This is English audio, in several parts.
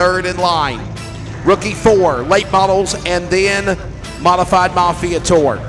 third in line. Rookie 4, late models, and then Modified Mafia Tour.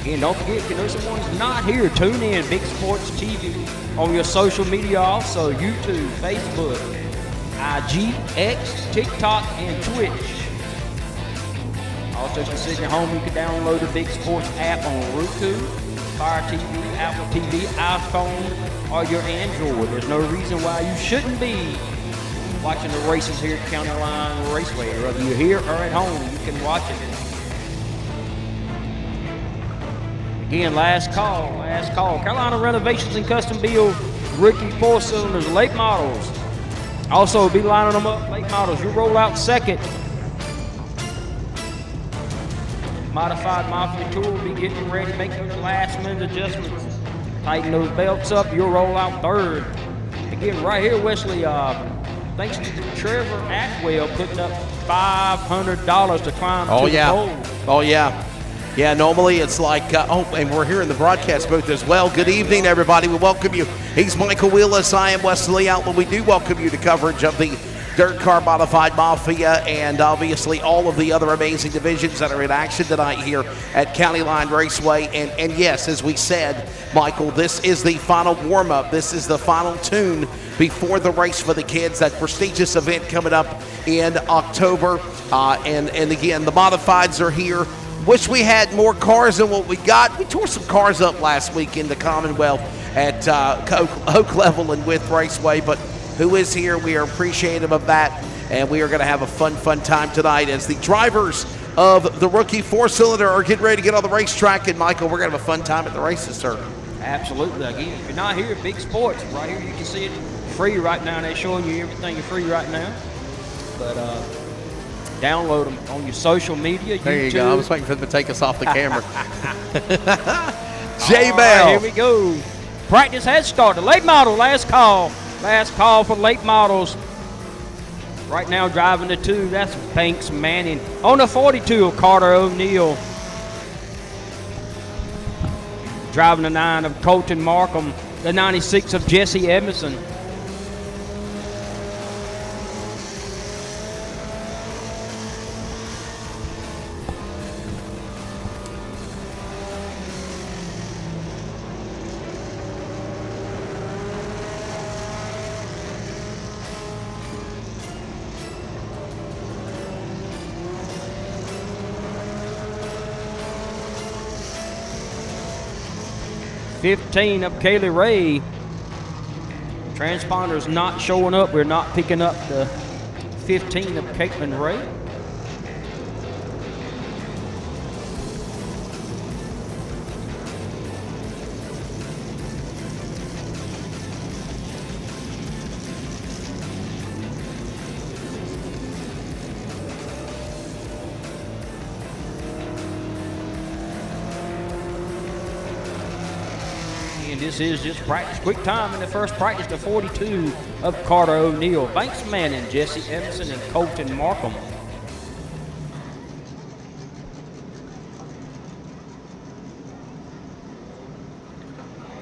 And don't forget, if you know someone's not here, tune in Big Sports TV on your social media also, YouTube, Facebook, IG, X, TikTok, and Twitch. Also, if you're sitting at home, you can download the Big Sports app on Roku, Fire TV, Apple TV, iPhone, or your Android. There's no reason why you shouldn't be watching the races here at County Line Raceway. Whether you're here or at home, you can watch it. Again, last call. Carolina Renovations and Custom Build, rookie 4-cylinders, late models. Also, be lining them up, late models. You roll out second. Modified Mafia Tour will be getting ready to make those last minute adjustments. Tighten those belts up, you'll roll out third. Again, right here, Wesley, thanks to Trevor Atwell putting up $500 to climb to the pole. Oh, yeah. Yeah, normally it's like, and we're here in the broadcast booth as well. Good evening, everybody. We welcome you. He's Michael Willis. I am Wesley Outlaw. We do welcome you to coverage of the Dirt Car Modified Mafia and obviously all of the other amazing divisions that are in action tonight here at County Line Raceway. And yes, as we said, Michael, this is the final warm-up. This is the final tune before the race for the kids, that prestigious event coming up in October. And again, the modifieds are here. Wish we had more cars than what we got. We tore some cars up last week in the Commonwealth at Oak Level and with Raceway, but who is here? We are appreciative of that, and we are going to have a fun time tonight as the drivers of the rookie 4-cylinder are getting ready to get on the racetrack. And Michael, we're going to have a fun time at the races, sir. Absolutely. Again, if you're not here, Big Sports, right here, you can see it free right now. They're showing you everything free right now. But download them on your social media. There YouTube. You go. I was waiting for them to take us off the camera. J-Bell. Here we go. Practice has started. Late model, last call. Last call for late models. Right now driving the 2, that's Banks Manning. On the 42 of Carter O'Neill. Driving the 9 of Colton Markham. The 96 of Jesse Edmondson. $15 of Kaylee Ray. Transponder's not showing up. We're not picking up the 15 of Caitlin Ray. This is just practice. Quick time in the first practice, the 42 of Carter O'Neill. Banks Manning, Jesse Emerson, and Colton Markham.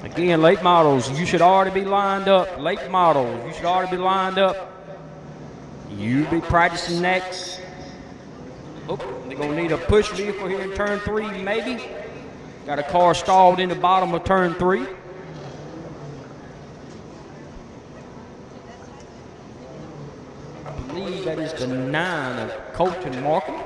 Again, late models, you should already be lined up. Late models, you should already be lined up. You'll be practicing next. Oh, they're going to need a push vehicle here in turn 3, maybe. Got a car stalled in the bottom of turn 3. I believe that is the 9 of Colton Markham.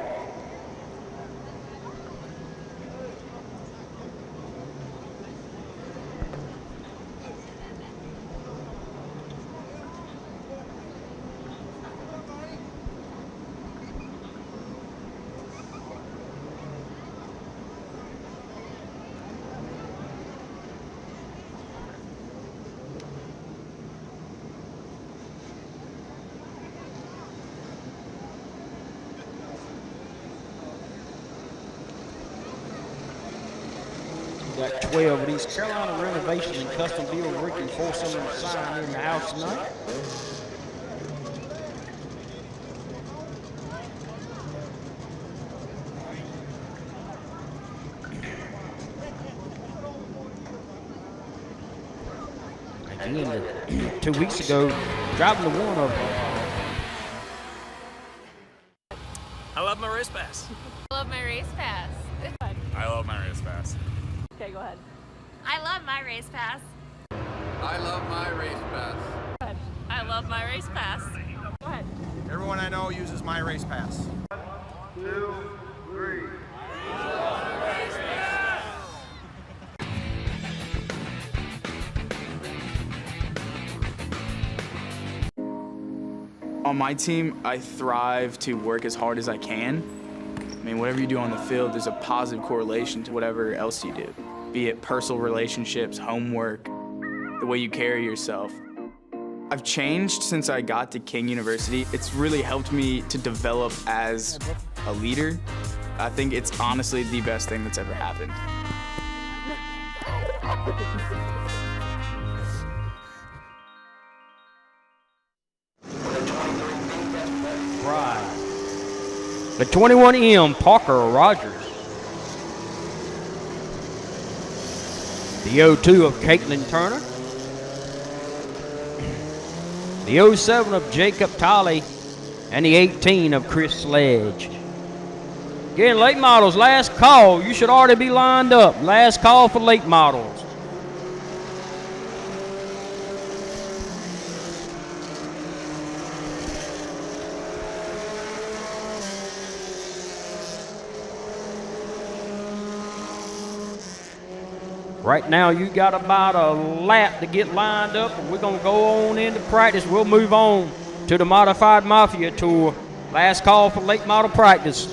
got 12 of these Carolina Renovation and Custom Build Ricky full-cylinder sign in the house tonight. Again, 2 weeks ago, driving the one of I love my race pass. I love my race pass. I love my race pass. Okay, go ahead. I love my race pass. I love my race pass. Go ahead. I love my race pass. Go ahead. Everyone I know uses my race pass. 1, 2, 3. On my team, I thrive to work as hard as I can. I mean, whatever you do on the field, there's a positive correlation to whatever else you do, be it personal relationships, homework, the way you carry yourself. I've changed since I got to King University. It's really helped me to develop as a leader. I think it's honestly the best thing that's ever happened. Right. The 21M, Parker Rogers. The 02 of Caitlin Turner. The 07 of Jacob Tolley. And the 18 of Chris Sledge. Again, late models, last call. You should already be lined up. Last call for late models. Right now, you got about a lap to get lined up, and we're going to go on into practice. We'll move on to the Modified Mafia Tour. Last call for late model practice.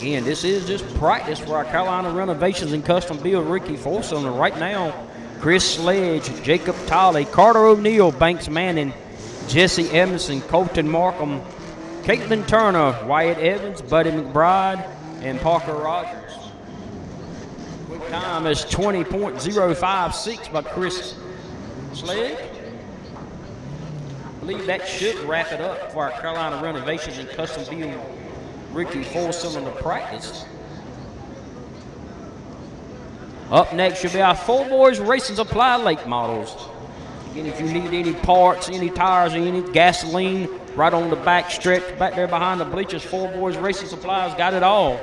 Again, this is just practice for our Carolina Renovations and Custom Build Ricky full-cylinder. Right now, Chris Sledge, Jacob Tolley, Carter O'Neill, Banks Manning, Jesse Emerson, Colton Markham, Caitlin Turner, Wyatt Evans, Buddy McBride, and Parker Rogers. Quick time is 20.056 by Chris Sledge. I believe that should wrap it up for our Carolina Renovations and Custom Build Ricky full-cylinder practice. Up next should be our Full Boys Racing Supply late models. Again, if you need any parts, any tires, or any gasoline, right on the back stretch, back there behind the bleachers, Full Boys Racing Supply has got it all.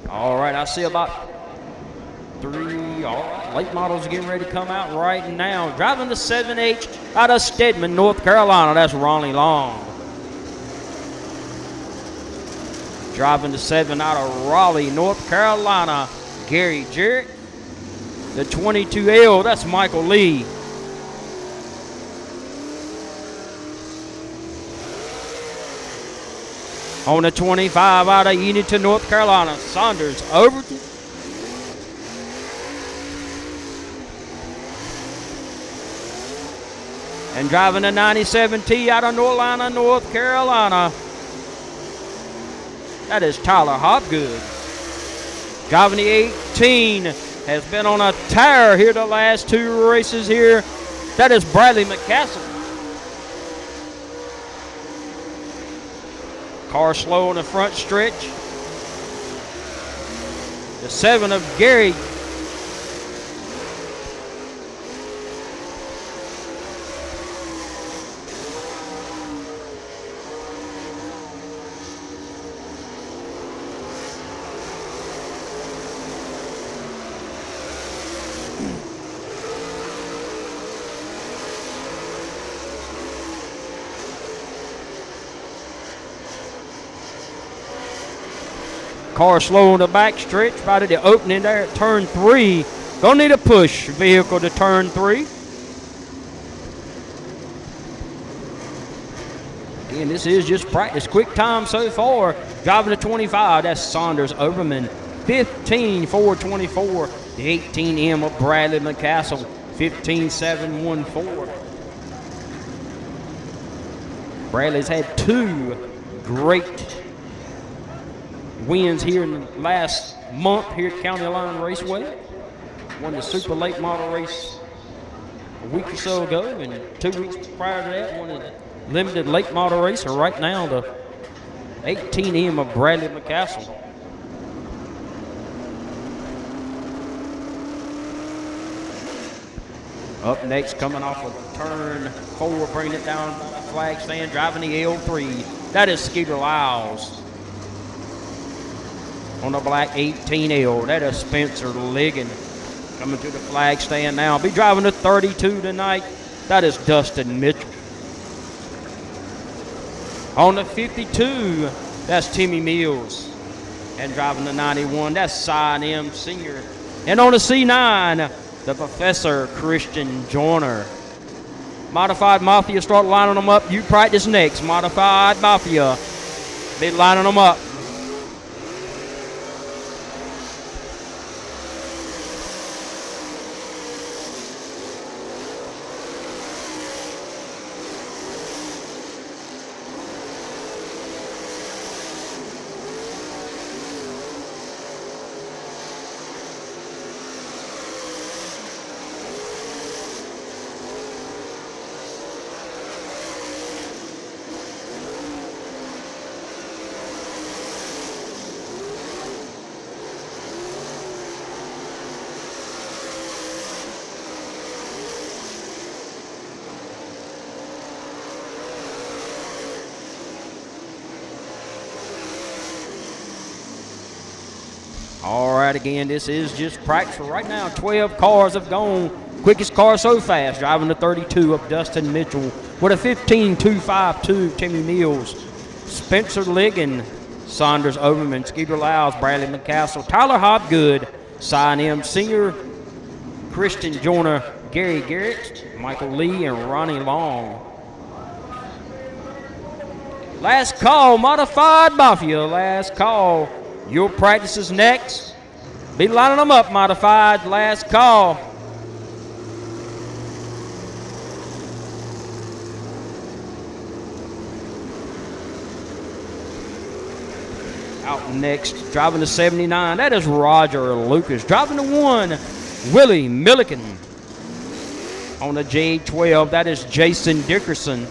All right, I see about 3. All right, late models are getting ready to come out right now. Driving the 7H out of Stedman, North Carolina, that's Ronnie Long. Driving the 7 out of Raleigh, North Carolina, Gary Jarrett. The 22L, that's Michael Lee. On the 25 out of Unity, North Carolina, Saunders Overton. And driving the 97T out of Norlina, North Carolina, that is Tyler Hopgood. Driving the 18 has been on a tear here the last 2 races here That is Bradley McCassell. Car slow on the front stretch. The 7 of Gary. Car slow on the back stretch, right at the opening there at turn 3. Gonna need a push vehicle to turn 3. Again, this is just practice. Quick time so far. Driving to 25, that's Saunders Overman. 15.424. The 18M of Bradley McCassell. 15.714. Bradley's had 2 great wins here in the last month here at County Line Raceway. Won the Super Late Model race a week or so ago, and 2 weeks prior to that, won a limited late model race. So right now, the 18M of Bradley McCassell. Up next, coming off of turn 4, bringing it down by the flag stand, driving the L3. That is Skeeter Lyles. On the black 18L, that is Spencer Ligon. Coming to the flag stand now. Be driving the 32 tonight. That is Dustin Mitchell. On the 52, that's Timmy Mills. And driving the 91, that's Sion M. Senior. And on the C9, the Professor Christian Joyner. Modified Mafia start lining them up. You practice next. Modified Mafia. Be lining them up. All right, again, this is just practice for right now. 12 cars have gone. Quickest car so fast, driving the 32 of Dustin Mitchell. With a 15.252, Timmy Mills. Spencer Ligon, Saunders Overman, Skeeter Lyles, Bradley McCassell, Tyler Hobgood, Sion M. Senior, Christian Joyner, Gary Garrett, Michael Lee, and Ronnie Long. Last call, Modified Mafia, last call. Your practice is next. Be lining them up, Modified, last call. Out next, driving the 79, that is Roger Lucas. Driving the 1, Willie Milliken. On the J12, that is Jason Dickerson.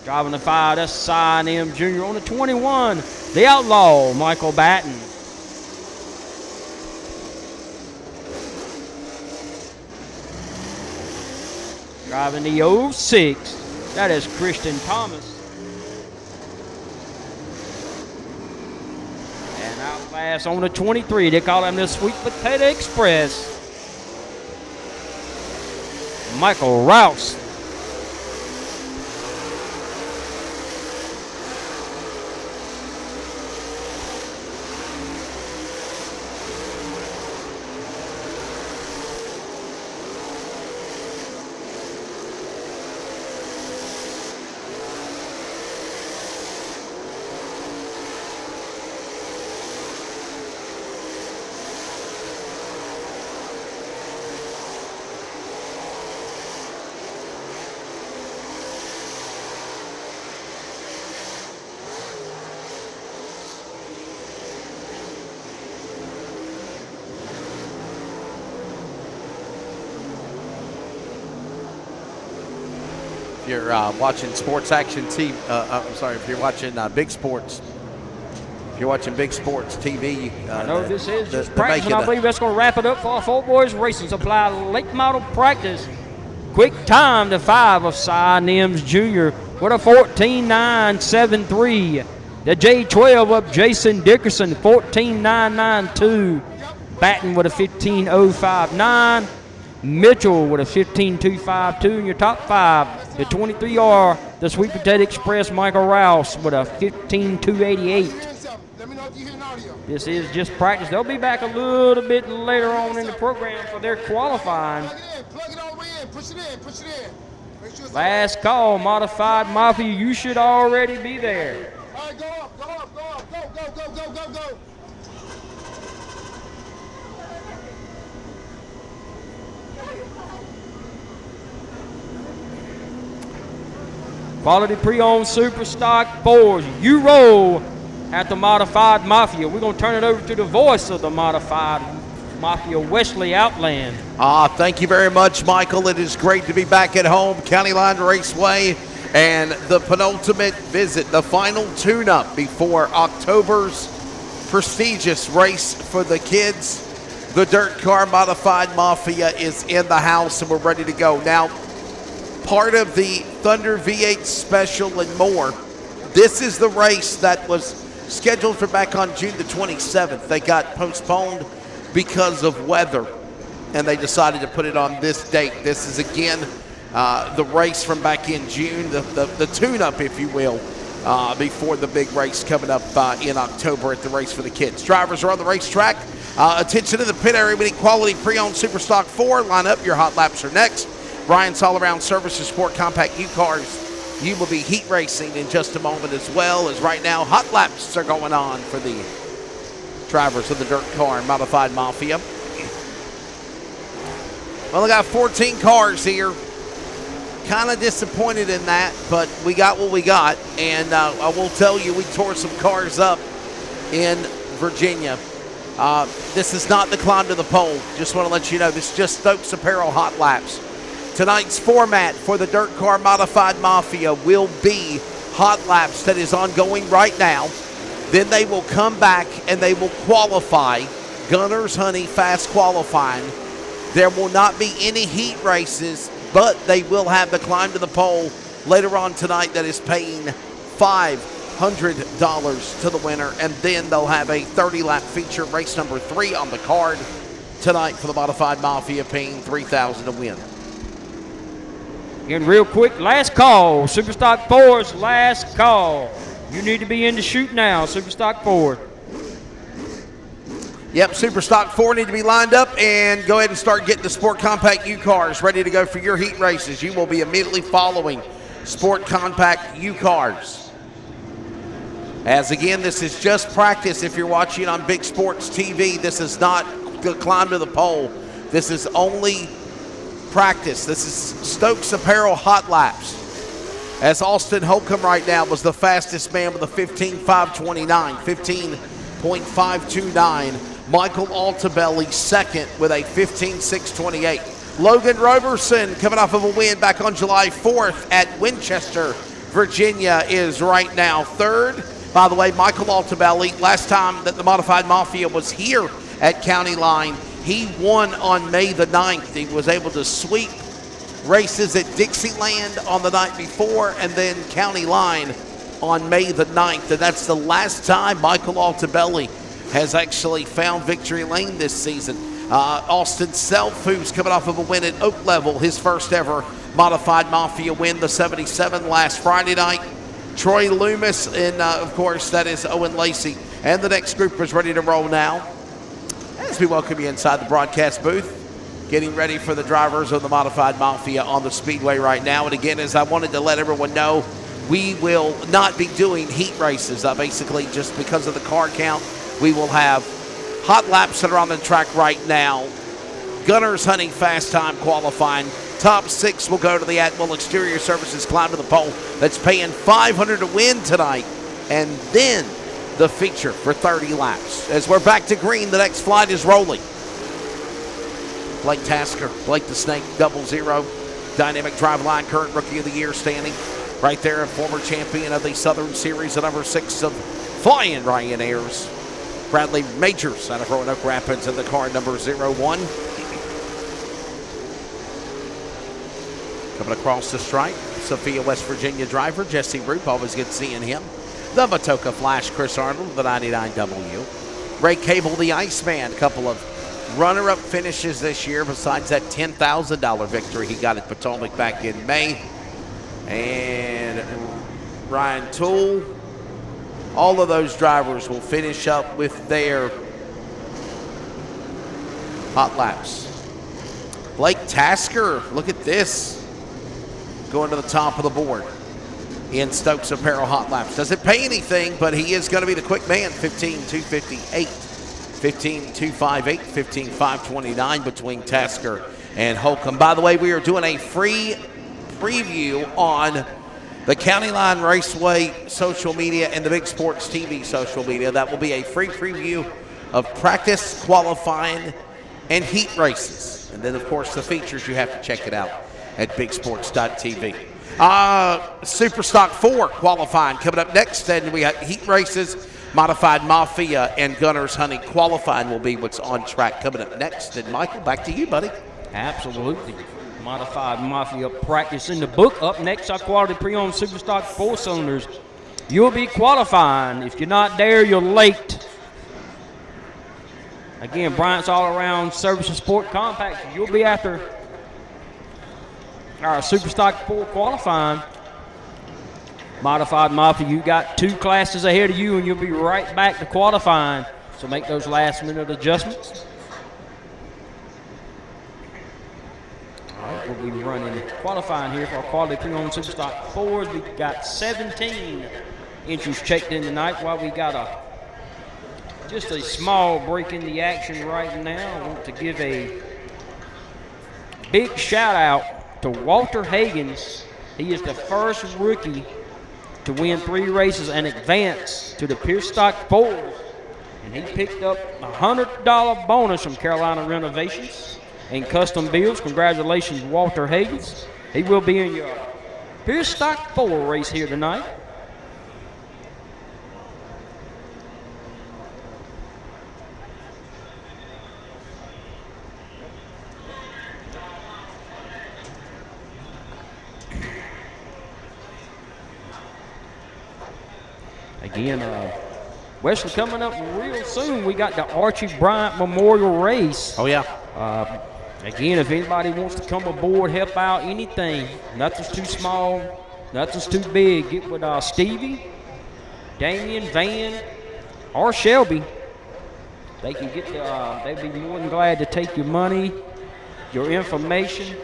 Driving the 5, that's Sion M. Jr. On the 21, the Outlaw, Michael Batten. Driving the 06, that is Christian Thomas. And out last on the 23, they call him the Sweet Potato Express, Michael Rouse. If you're watching Sports Action TV, if you're watching Big Sports, if you're watching Big Sports TV, I know this is just practice, and I believe that's going to wrap it up for our Fort Boys Racing Supply late model practice. Quick time to 5 of Cy Nims Jr. with a 14.973. The J12 of Jason Dickerson, 14.992. Batten with a 15.059. Mitchell with a 15.252 in your top 5. The 23R, the Sweet Potato Express, Michael Rouse with a 15.288. This is just practice. They'll be back a little bit later on in the program for their qualifying. Last call, Modified Mafia. You should already be there. All right, go up, go, go. Quality pre-owned super stock 4s. You roll at the Modified Mafia. We're going to turn it over to the voice of the Modified Mafia, Wesley Outland. Thank you very much, Michael. It is great to be back at home, County Line Raceway, and the penultimate visit, the final tune-up before October's prestigious race for the kids. The Dirt Car Modified Mafia is in the house, and we're ready to go. Now, part of the Thunder V8 Special and more, this is the race that was scheduled for back on June the 27th. They got postponed because of weather, and they decided to put it on this date. This is, again, the race from back in June, the tune-up, if you will, before the big race coming up in October at the Race for the Kids. Drivers are on the racetrack. Attention to the pit area. We need quality pre-owned Superstock 4. Line up. Your hot laps are next. Brian's all-around service to support compact U-Cars. You will be heat racing in just a moment, as well as right now hot laps are going on for the drivers of the Dirt Car Modified Mafia. Well, I got 14 cars here. Kind of disappointed in that, but we got what we got. And I will tell you, we tore some cars up in Virginia. This is not the climb to the pole. Just want to let you know, this is just Stokes Apparel hot laps. Tonight's format for the Dirt Car Modified Mafia will be hot laps that is ongoing right now. Then they will come back and they will qualify. Gunners, Honey, fast qualifying. There will not be any heat races, but they will have the climb to the pole later on tonight that is paying $500 to the winner. And then they'll have a 30-lap feature, race number 3 on the card tonight for the Modified Mafia, paying $3,000 to win. Again, real quick, last call. Superstock 4's last call. You need to be in to shoot now, Superstock 4. Yep, Superstock 4 need to be lined up and go ahead and start getting the Sport Compact U-Cars ready to go for your heat races. You will be immediately following Sport Compact U-Cars. As again, this is just practice. If you're watching on Big Sports TV, this is not the climb to the pole. This is only practice. This is Stokes Apparel hot laps. As Austin Holcomb right now was the fastest man with a 15.529, 15.529. Michael Altabelli second with a 15.628. Logan Roberson, coming off of a win back on July 4th at Winchester, Virginia, is right now third. By the way, Michael Altabelli, last time that the Modified Mafia was here at County Line, he won on May the 9th. He was able to sweep races at Dixieland on the night before and then County Line on May the 9th. And that's the last time Michael Altabelli has actually found victory lane this season. Austin Self, who's coming off of a win at Oak Level, his first ever Modified Mafia win, the 77 last Friday night. Troy Loomis, and of course, that is Owen Lacey. And the next group is ready to roll now. As we welcome you inside the broadcast booth, getting ready for the drivers of the Modified Mafia on the Speedway right now. And again, as I wanted to let everyone know, we will not be doing heat races. Basically, just because of the car count, we will have hot laps that are on the track right now. Gunners, Honey, fast time qualifying. Top 6 will go to the Atwell Exterior Services climb to the pole. That's paying $500 to win tonight. And then the feature for 30 laps. As we're back to green, the next flight is rolling. Blake Tasker, Blake the Snake, 00. Dynamic Driveline, current Rookie of the Year standing right there, and former champion of the Southern Series, the number 6 of Flying Ryanair's Bradley Majors out of Roanoke Rapids in the car number 01. Coming across the stripe, Sophia, West Virginia driver Jesse Roop, always good seeing him. The Matoka Flash, Chris Arnold, the 99W. Ray Cable, the Iceman, a couple of runner-up finishes this year besides that $10,000 victory he got at Potomac back in May. And Ryan Toole, all of those drivers will finish up with their hot laps. Blake Tasker, look at this, going to the top of the board in Stokes Apparel hot laps. Doesn't pay anything, but he is going to be the quick man. 15.258, 15.258, 15.529 between Tasker and Holcomb. By the way, we are doing a free preview on the County Line Raceway social media and the Big Sports TV social media. That will be a free preview of practice, qualifying, and heat races. And then, of course, the features, you have to check it out at bigsports.tv. Super Stock 4 qualifying coming up next. And we got heat races, Modified Mafia, and Gunners Hunting qualifying will be what's on track coming up next. And, Michael, back to you, buddy. Absolutely. Modified Mafia practice in the book. Up next, our quality pre-owned Super Stock 4-cylinders. You'll be qualifying. If you're not there, you're late. Again, Bryant's all-around service and sport compact. You'll be after our Super Stock 4 qualifying. Modified Mafia, you got 2 classes ahead of you, and you'll be right back to qualifying. So make those last-minute adjustments. All right, we'll be running qualifying here for our quality pre-owned Super Stock 4s. We've got 17 entries checked in tonight while we got just a small break in the action right now. I want to give a big shout out to Walter Higgins. He is the first rookie to win 3 races and advance to the Pierce Stock 4s. And he picked up a $100 bonus from Carolina Renovations and Custom Builds. Congratulations, Walter Higgins. He will be in your Pierce Stock 4 race here tonight. Again, Wesley, coming up real soon, we got the Archie Bryant Memorial Race. Oh, yeah. Again, if anybody wants to come aboard, help out, anything, nothing's too small, nothing's too big. Get with Stevie, Damian, Van, or Shelby. They can get they'd be more than glad to take your money, your information.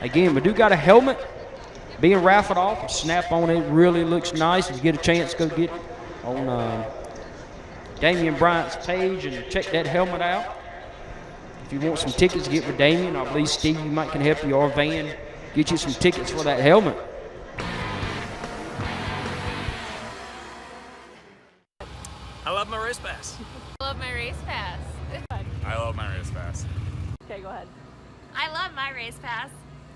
Again, we do got a helmet being raffled off. Snap on it really looks nice. If you get a chance, go get on Damian Bryant's page and check that helmet out. If you want some tickets, get with Damian. I believe Steve might can help you, or Van, get you some tickets for that helmet. I love my race pass. I love my race pass. I love my race pass. Okay, go ahead. I love my race pass.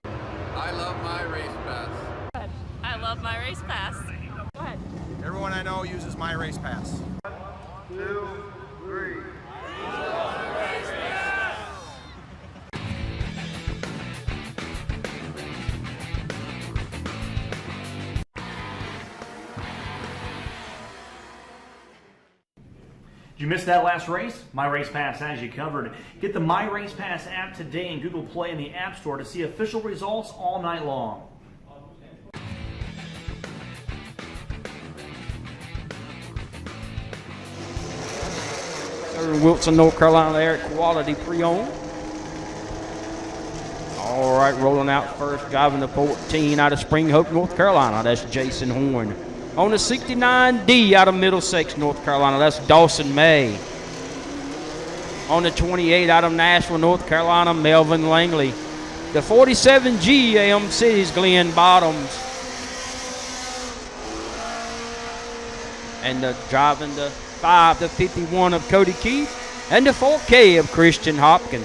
I love my race pass. Go ahead. I love my race pass. Go ahead. Everyone I know uses my race pass. 1, 2, 3. Did you miss that last race? My Race Pass has you covered. Get the My Race Pass app today in Google Play and the App Store to see official results all night long. Wilson, North Carolina there at Quality Pre-Owned. All right, rolling out first, driving the 14 out of Spring Hope, North Carolina. That's Jason Horn. On the 69D out of Middlesex, North Carolina, that's Dawson May. On the 28 out of Nashville, North Carolina, Melvin Langley. The 47G, AM City's Glenn Bottoms. And driving the 5 to 51 of Cody Keith. And the 4K of Christian Hopkins.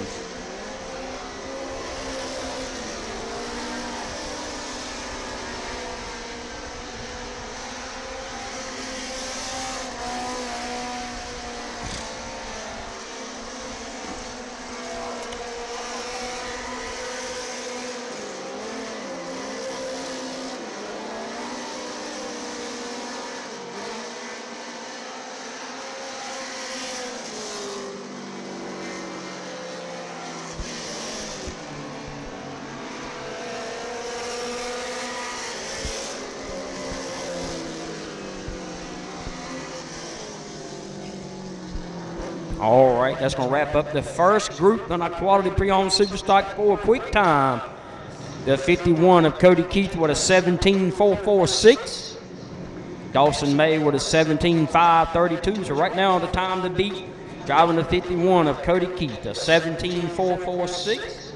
All right, that's going to wrap up the first group on our Quality Pre-Owned Superstock 4 quick time. The 51 of Cody Keith with a 17.446. Dawson May with a 17.532. So right now the time to beat, driving the 51 of Cody Keith, a 17.446.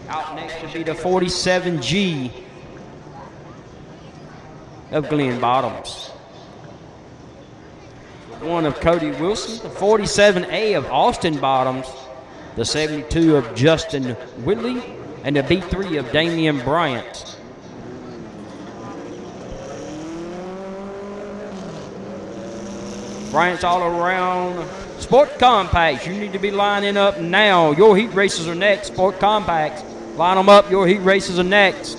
Out next should be the 47G of Glenn Bottoms. One of Cody Wilson, the 47A of Austin Bottoms, the 72 of Justin Whitley, and the B3 of Damian Bryant. Bryant's all around. Sport Compacts, you need to be lining up now. Your heat races are next. Sport Compacts, line them up. Your heat races are next.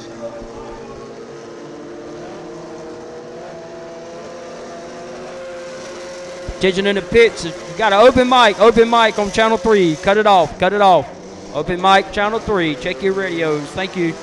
Attention in the pits. You got an open mic on channel 3. Cut it off. Open mic, channel 3. Check your radios. Thank you.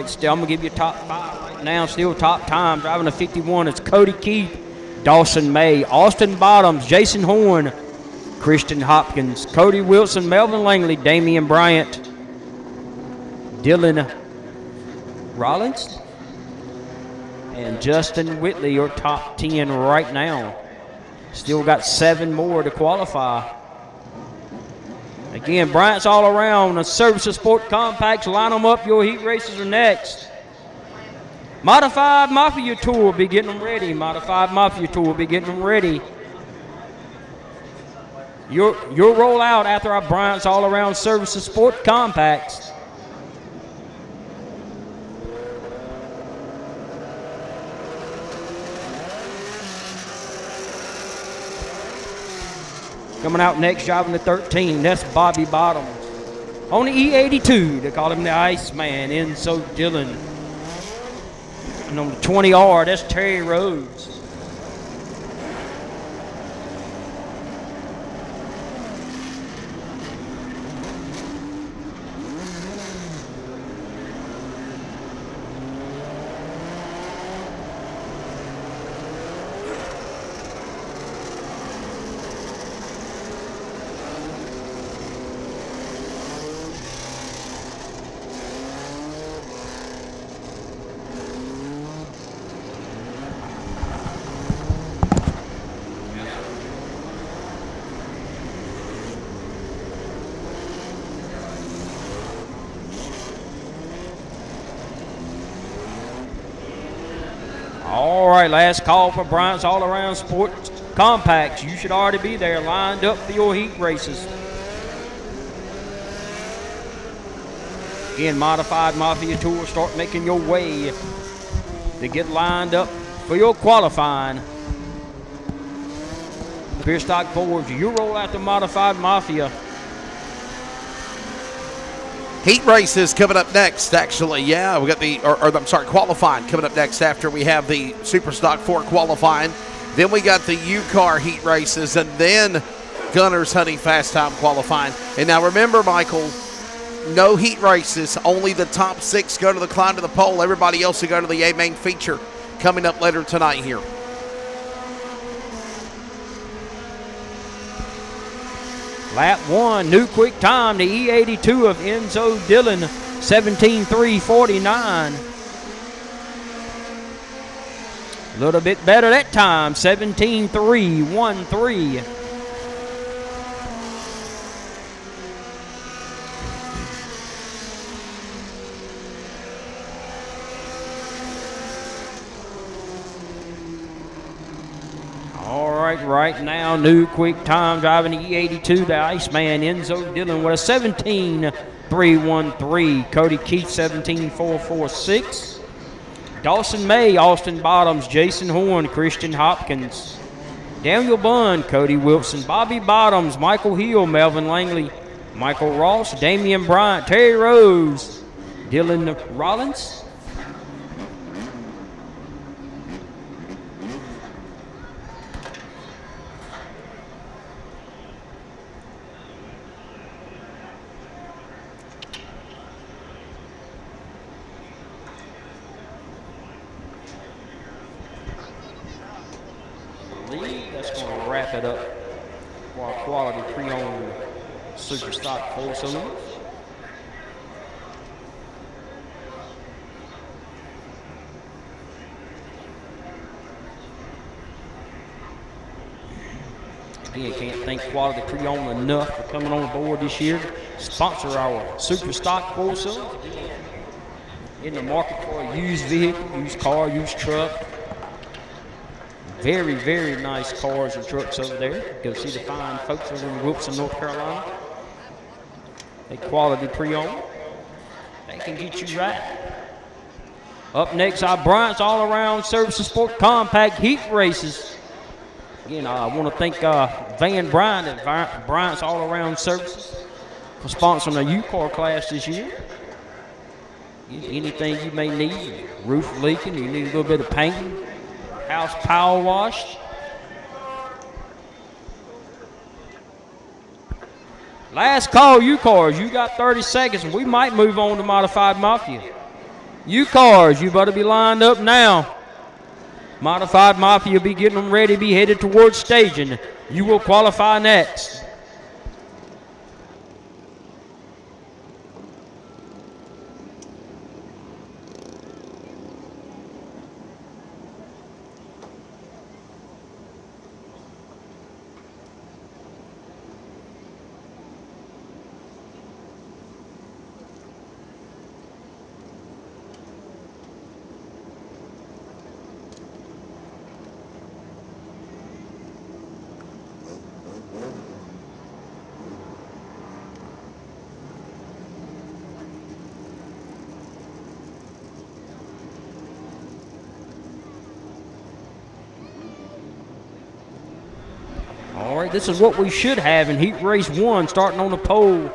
Still, I'm going to give you top 5 right now. Still top time. Driving a 51, it's Cody Keith, Dawson May, Austin Bottoms, Jason Horn, Christian Hopkins, Cody Wilson, Melvin Langley, Damian Bryant, Dylan Rollins, and Justin Whitley are top 10 right now. Still got 7 more to qualify. Again, Bryant's all around. The Services Sport Compacts, line them up. Your heat races are next. Modified Mafia Tour will be getting them ready. Your rollout after our Bryant's all around Services Sport Compacts. Coming out next, driving the 13, that's Bobby Bottoms. On the E82, they call him the Iceman, Enzo Dillon. And on the 20R, that's Terry Rhodes. All right, last call for Bryant's All Around Sports Compacts. You should already be there, lined up for your heat races. Again, Modified Mafia Tour, start making your way to get lined up for your qualifying. Pure Stock Fords, you roll out the Modified Mafia. Heat races coming up next, actually. Yeah, we got qualifying coming up next after we have the Super Stock 4 qualifying. Then we got the U-Car heat races, and then Gunners Honey Fast Time qualifying. And now remember, Michael, no heat races. Only the top 6 go to the climb to the pole. Everybody else will go to the A main feature coming up later tonight here. Lap 1, new quick time, the E82 of Enzo Dillon, 17.349. A little bit better that time, 17.313. right now, new quick time driving the E82, the Iceman, Enzo Dillon with a 17.313. Cody Keith, 17.446. Dawson May, Austin Bottoms, Jason Horn, Christian Hopkins. Daniel Bunn, Cody Wilson, Bobby Bottoms, Michael Hill, Melvin Langley, Michael Ross, Damian Bryant, Terry Rose, Dylan Rollins. That's going to wrap it up for our quality pre-owned super stock full cylinders. Again, can't thank Quality Pre-Owned enough for coming on board this year. Sponsor our super stock full cylinders. In the market for a used vehicle, used car, used truck. Very, very nice cars and trucks over there. Go see the fine folks over in Wilson, North Carolina. They Quality Pre-Owned. They can get you right. Up next, our Bryant's All-Around Service and Sport Compact Heat Races. Again, I want to thank Van Bryant at Bryant's All-Around Services for sponsoring the U-Car class this year. Anything you may need, roof leaking, you need a little bit of painting, house power washed. Last call, U-Cars. You got 30 seconds, and we might move on to Modified Mafia. U-Cars, you better be lined up now. Modified Mafia will be getting them ready, be headed towards staging. You will qualify next. All right, this is what we should have in Heat Race 1, starting on the pole.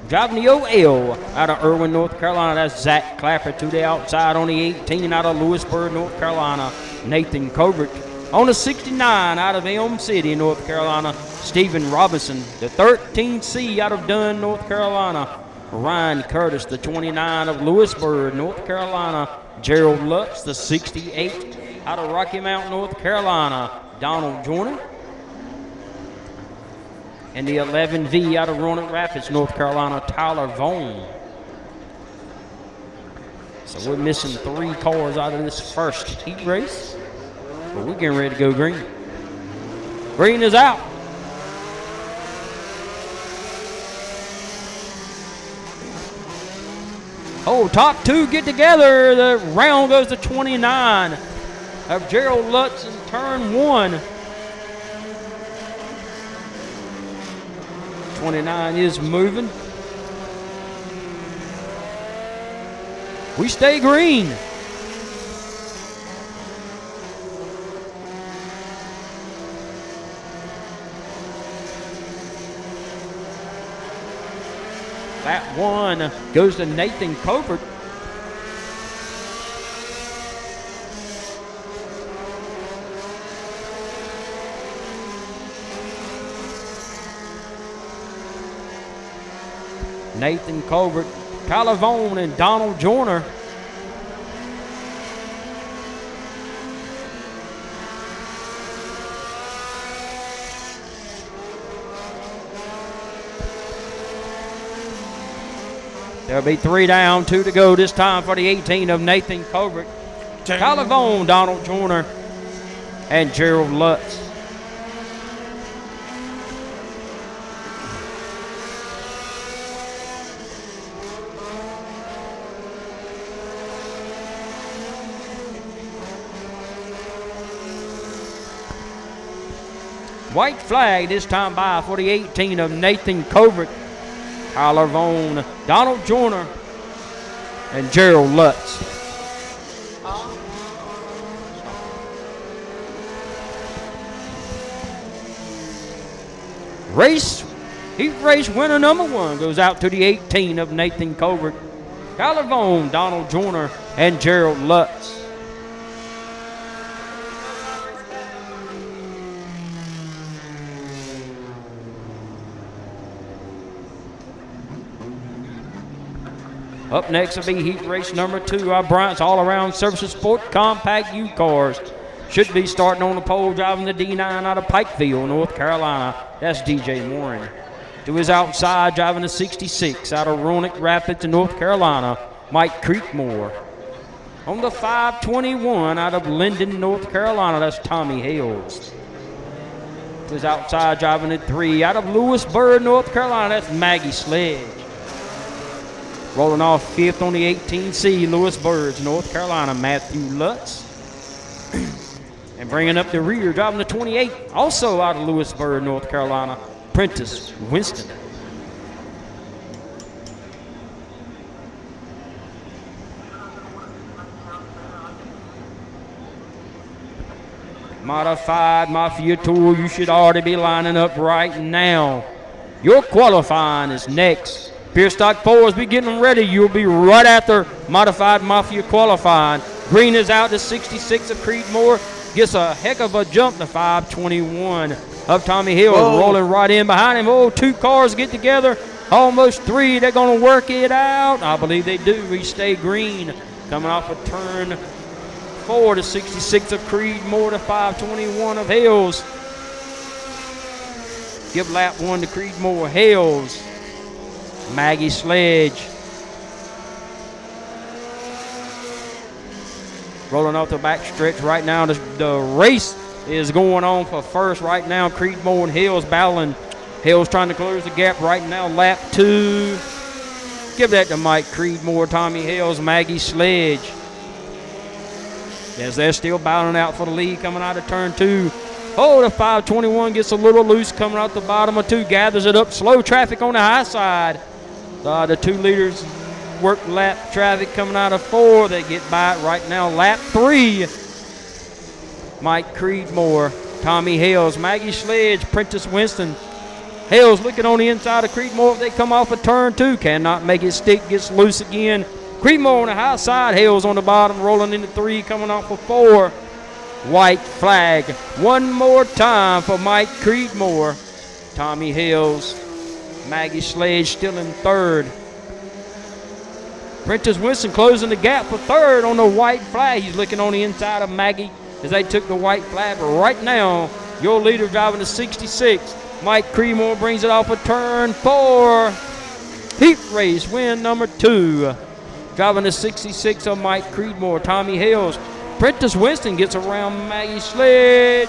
Driving the OL out of Irwin, North Carolina, that's Zach Clapper. To the outside on the 18 out of Lewisburg, North Carolina, Nathan Covert. On the 69 out of Elm City, North Carolina, Stephen Robinson. The 13C out of Dunn, North Carolina, Ryan Curtis. The 29 of Lewisburg, North Carolina, Gerald Lutz. The 68 out of Rocky Mount, North Carolina, Donald Joyner. And the 11V out of Roanoke Rapids, North Carolina, Tyler Vaughn. So we're missing 3 cars out of this first heat race. But we're getting ready to go green. Green is out. Oh, top 2 get together. The round goes to 29 of Gerald Lutz in turn 1. 29 is moving. We stay green. That one goes to Nathan Covert. Nathan Colbert, Tyler Vaughn, and Donald Joyner. There'll be 3 down, 2 to go this time for the 18 of Nathan Colbert. Tyler Vaughn, Donald Joyner, and Gerald Lutz. White flag this time by for the 18 of Nathan Covert, Tyler Vaughn, Donald Joyner, and Gerald Lutz. Heat race winner number 1 goes out to the 18 of Nathan Covert, Tyler Vaughn, Donald Joyner, and Gerald Lutz. Up next will be heat race number 2. Our Bryant's all-around services sport compact U cars. Should be starting on the pole, driving the D9 out of Pikeville, North Carolina. That's DJ Morin. To his outside, driving the 66 out of Roanoke Rapids, North Carolina, Mike Creekmore. On the 521 out of Linden, North Carolina, that's Tommy Hales. To his outside, driving the 3 out of Lewisburg, North Carolina, that's Maggie Sledge. Rolling off 5th on the 18C, Lewisburg, North Carolina, Matthew Lutz. And bringing up the rear, driving the 28, also out of Lewisburg, North Carolina, Prentice Winston. Modified Mafia Tour, you should already be lining up right now. Your qualifying is next. Pierce Stock 4s be getting ready. You'll be right after Modified Mafia qualifying. Green is out to 66 of Creedmoor. Gets a heck of a jump to 521 of Tommy Hill. Rolling right in behind him. Oh, 2 cars get together. Almost 3. They're going to work it out. I believe they do. We stay green. Coming off of turn 4 to 66 of Creedmoor to 521 of Hills. Give lap 1 to Creedmoor. Hills. Maggie Sledge. Rolling off the back stretch right now. The race is going on for first right now. Creedmoor and Hills battling. Hills trying to close the gap right now. Lap 2. Give that to Mike Creedmoor, Tommy Hills, Maggie Sledge. As they're still battling out for the lead coming out of turn 2. Oh, the 521 gets a little loose coming out the bottom of 2. Gathers it up. Slow traffic on the high side. The 2 leaders work lap traffic coming out of 4. They get by it right now. Lap 3. Mike Creedmoor, Tommy Hales, Maggie Sledge, Prentice Winston. Hales looking on the inside of Creedmoor. They come off of turn 2. Cannot make it stick. Gets loose again. Creedmoor on the high side. Hales on the bottom. Rolling into 3. Coming off of 4. White flag. One more time for Mike Creedmoor. Tommy Hales. Maggie Sledge still in 3rd. Prentice Winston closing the gap for 3rd on the white flag. He's looking on the inside of Maggie as they took the white flag. But right now, your leader driving the 66. Mike Creedmoor brings it off of turn 4. Heat race win number 2. Driving the 66 of Mike Creedmoor, Tommy Hales. Prentice Winston gets around Maggie Sledge.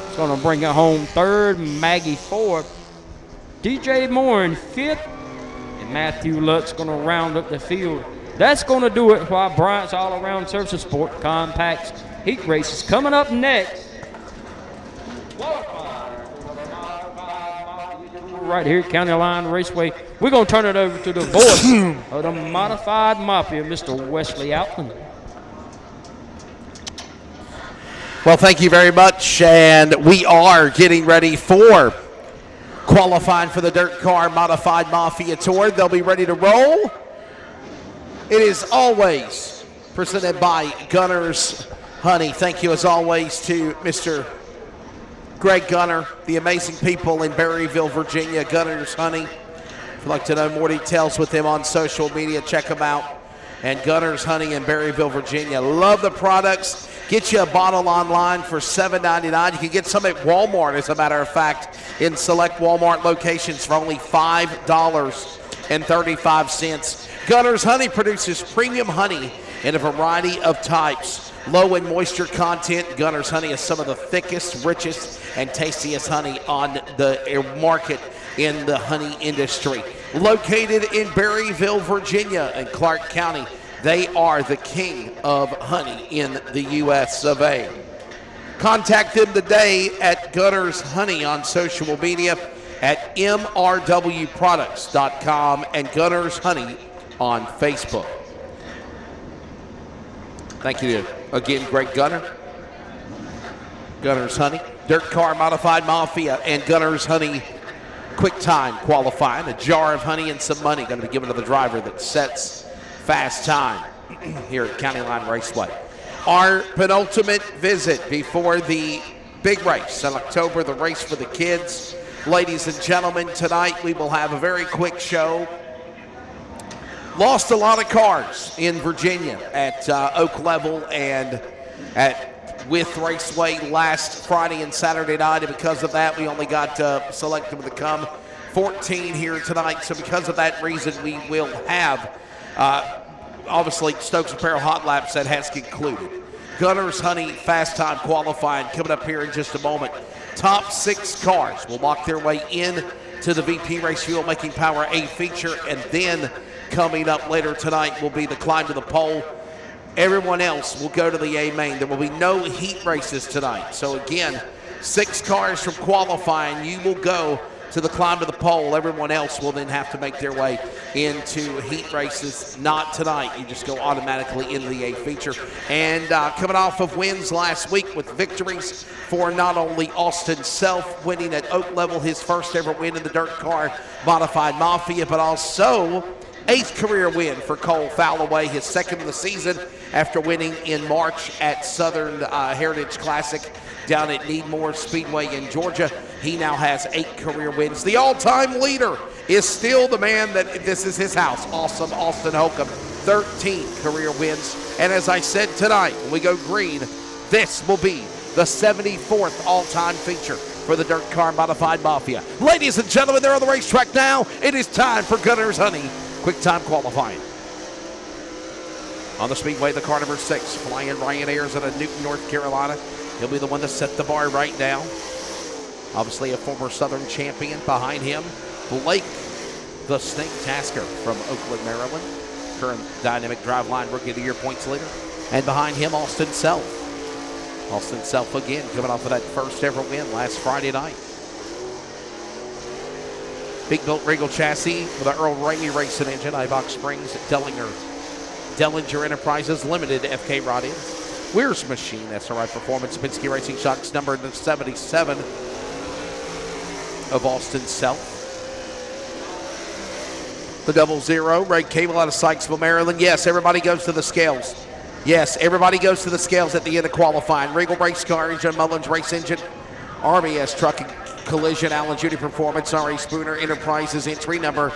It's going to bring it home 3rd, Maggie 4th. DJ Morin 5th. And Matthew Lutz going to round up the field. That's going to do it for our Bryant's all-around services sport compacts heat races. Coming up next, right here at County Line Raceway, we're going to turn it over to the voice of the Modified Mafia, Mr. Wesley Outland. Well, thank you very much, and we are getting ready for qualifying for the Dirt Car Modified Mafia Tour. They'll be ready to roll. It is always presented by Gunner's Honey. Thank you, as always, to Mr. Greg Gunner, the amazing people in Berryville, Virginia, Gunner's Honey. If you'd like to know more details with them on social media, check them out. And Gunner's Honey in Berryville, Virginia. Love the products. Get you a bottle online for $7.99. You can get some at Walmart, as a matter of fact, in select Walmart locations for only $5.35. Gunner's Honey produces premium honey in a variety of types. Low in moisture content, Gunner's Honey is some of the thickest, richest, and tastiest honey on the market in the honey industry. Located in Berryville, Virginia, and Clark County, they are the king of honey in the U.S. of A. Contact them today at Gunner's Honey on social media at mrwproducts.com and Gunner's Honey on Facebook. Thank you again, Greg Gunner. Gunner's Honey, Dirt Car Modified Mafia, and Gunner's Honey Quick Time Qualifying. A jar of honey and some money going to be given to the driver that sets fast time here at County Line Raceway. Our penultimate visit before the big race in October, the race for the kids. Ladies and gentlemen, tonight we will have a very quick show. Lost a lot of cars in Virginia at Oak Level and with Raceway last Friday and Saturday night, and because of that, we only got selected to come 14 here tonight. So because of that reason, we will have, obviously, Stokes Apparel Hot Laps that has concluded. Gunner's Honey Fast Time Qualifying coming up here in just a moment. Top 6 cars will walk their way in to the VP Race Fuel Making Power A feature, and then coming up later tonight will be the climb to the pole. Everyone else will go to the A main. There will be no heat races tonight. So again, 6 cars from qualifying. You will go to the climb to the pole. Everyone else will then have to make their way into heat races. Not tonight. You just go automatically into the A feature. And coming off of wins last week with victories for not only Austin Self winning at Oak Level, his first ever win in the Dirt Car Modified Mafia, but also 8th career win for Cole Falloway, his 2nd of the season after winning in March at Southern Heritage Classic down at Needmore Speedway in Georgia. He now has 8 career wins. The all-time leader is still the man that this is his house, awesome Austin Holcomb, 13 career wins. And as I said tonight, when we go green, this will be the 74th all-time feature for the Dirt Car Modified Mafia. Ladies and gentlemen, they're on the racetrack now. It is time for Gunner's Honey Quick Time Qualifying. On the speedway, the car number 6, flying Ryan Ayers out of Newton, North Carolina. He'll be the one to set the bar right now. Obviously a former Southern champion. Behind him, Blake the Snake Tasker from Oakland, Maryland. Current Dynamic Driveline Rookie of the Year points leader. And behind him, Austin Self. Austin Self again coming off of that first ever win last Friday night. Big built Regal chassis with an Earl Ramey racing engine, Ibach Springs, Dellinger Enterprises Limited FK rod ends. Weir's Machine, SRI Performance, Penske Racing Shocks, number 77 of Austin Self. The 00, Ray Cable out of Sykesville, Maryland. Yes, everybody goes to the scales. Yes, everybody goes to the scales at the end of qualifying. Regal Race Car Engine, Mullins Race Engine, RBS Trucking Collision, Allen Judy Performance, R.A. Spooner Enterprises, entry number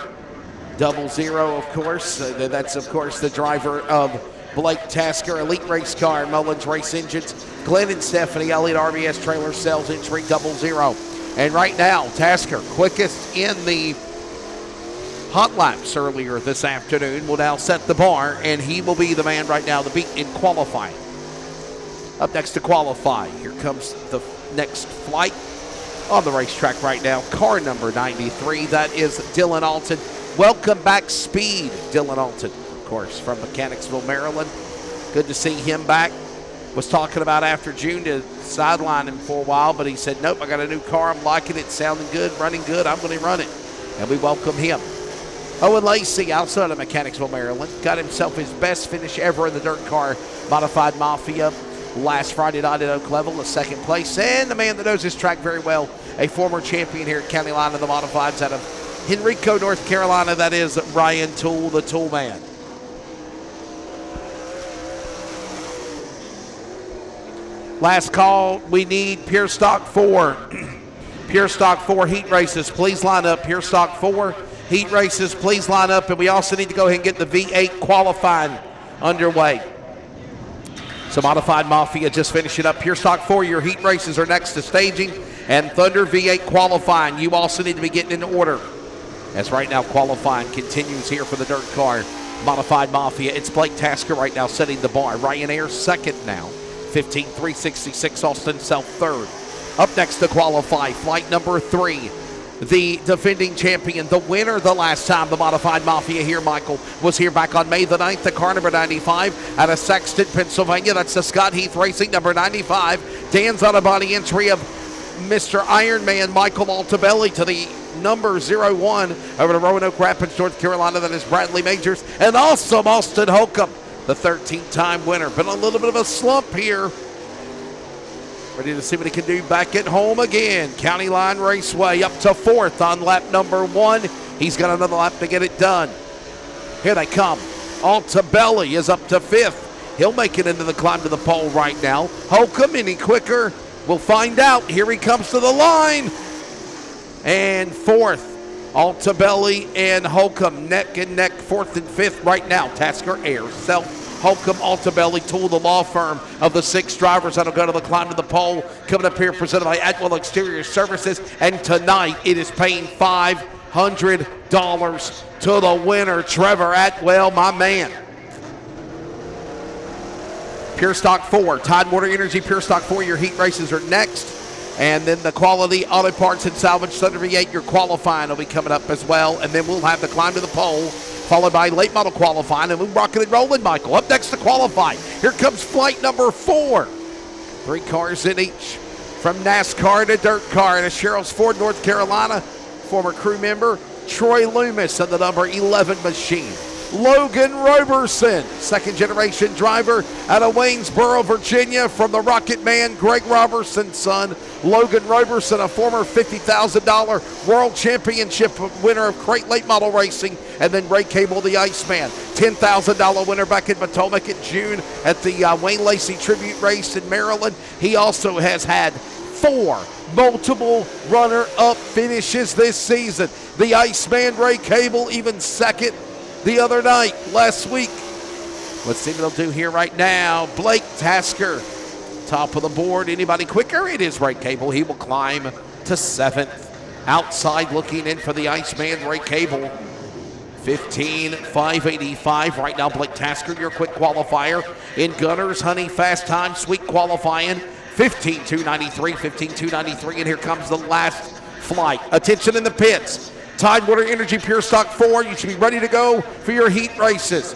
00, of course. That's, of course, the driver of Blake Tasker, Elite Race Car, Mullins Race Engines, Glenn and Stephanie Elliott, RBS Trailer Sales, entry 00. And right now, Tasker, quickest in the hot laps earlier this afternoon, will now set the bar, and he will be the man right now to beat in qualifying. Up next to qualify, here comes the next flight on the racetrack right now. Car number 93, that is Dylan Alton. Welcome back, Speed, Dylan Alton, of course, from Mechanicsville, Maryland. Good to see him back. Was talking about after June to sideline him for a while, but he said, nope, I got a new car. I'm liking it, sounding good, running good. I'm going to run it. And we welcome him. Owen Lacey, outside of Mechanicsville, Maryland, got himself his best finish ever in the Dirt Car Modified Mafia last Friday night at Oak Level, a 2nd place. And the man that knows this track very well, a former champion here at County Line of the Modifieds out of Henrico, North Carolina, that is Ryan Toole, the Tool Man. Last call, we need Pure Stock 4. Pure Stock 4 heat races, please line up. Pure Stock 4 heat races, please line up. And we also need to go ahead and get the V8 qualifying underway. So Modified Mafia just finishing up. Pure Stock 4, your heat races are next to staging. And Thunder V8 qualifying, you also need to be getting in order. As right now qualifying continues here for the Dirt Car Modified Mafia. It's Blake Tasker right now setting the bar. Ryan Ayers 2nd now. 15.366, Austin Self 3rd. Up next to qualify, flight number 3. the defending champion, the winner the last time the Modified Mafia here, Michael, was here back on May the 9th. The car number 95 out of Sexton, Pennsylvania. That's the Scott Heath Racing number 95. Dan's on a body entry of Mr. Ironman Michael Altabelli to the number 01 over to Roanoke Rapids, North Carolina. That is Bradley Majors. And also Austin Holcomb, the 13-time winner. Been a little bit of a slump here. Ready to see what he can do back at home again. County Line Raceway up to 4th on lap number 1. He's got another lap to get it done. Here they come. Altabelli is up to 5th. He'll make it into the climb to the pole right now. Holcomb any quicker? We'll find out. Here he comes to the line. And 4th. Altabelli and Holcomb neck and neck, 4th and 5th right now. Tasker Air, Self, Holcomb, Altabelli, Tool, the law firm of the 6 drivers that'll go to the climb to the pole. Coming up here, presented by Atwell Exterior Services. And tonight, it is paying $500 to the winner, Trevor Atwell, my man. Pure Stock 4, Tidewater Energy Pure Stock 4, your heat races are next. And then the Quality Auto Parts and Salvage Thunder V8, your qualifying will be coming up as well. And then we'll have the climb to the pole, followed by late model qualifying, and we're rocking and rolling, Michael. Up next to qualify, here comes flight number 4. 3 cars in each, from NASCAR to dirt car, to Sherrills Ford, North Carolina. Former crew member Troy Loomis of the number 11 machine. Logan Roberson, second-generation driver out of Waynesboro, Virginia, from the Rocket Man, Greg Roberson's son. Logan Roberson, a former $50,000 World Championship winner of crate late model racing. And then Ray Cable, the Iceman, $10,000 winner back in Potomac in June at the Wayne Lacey Tribute Race in Maryland. He also has had 4 multiple runner-up finishes this season. The Iceman, Ray Cable, even second the other night, last week. Let's see what they'll do here right now. Blake Tasker, top of the board. Anybody quicker? It is Ray Cable. He will climb to 7th. Outside looking in for the Iceman, Ray Cable. 15,585 right now. Blake Tasker, your quick qualifier. In Gunners, Honey, fast time, sweet qualifying. 15,293, 15,293. And here comes the last flight. Attention in the pits. Tidewater Energy Pure Stock 4, you should be ready to go for your heat races.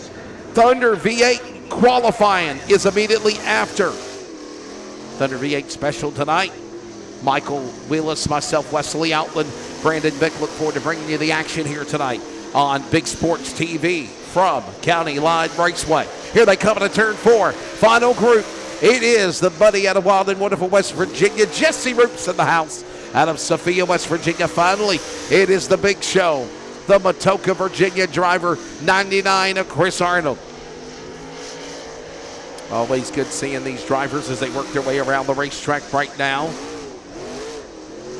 Thunder V8 qualifying is immediately after. Thunder V8 special tonight. Michael Willis, myself, Wesley Outland, Brandon Vick, look forward to bringing you the action here tonight on Big Sports TV from County Line Raceway. Here they come into turn 4. Final group. It is the buddy out of wild and wonderful West Virginia, Jesse Roops in the house. Out of Sophia, West Virginia, finally, it is the big show. The Matoka, Virginia driver, 99 of Chris Arnold. Always good seeing these drivers as they work their way around the racetrack right now.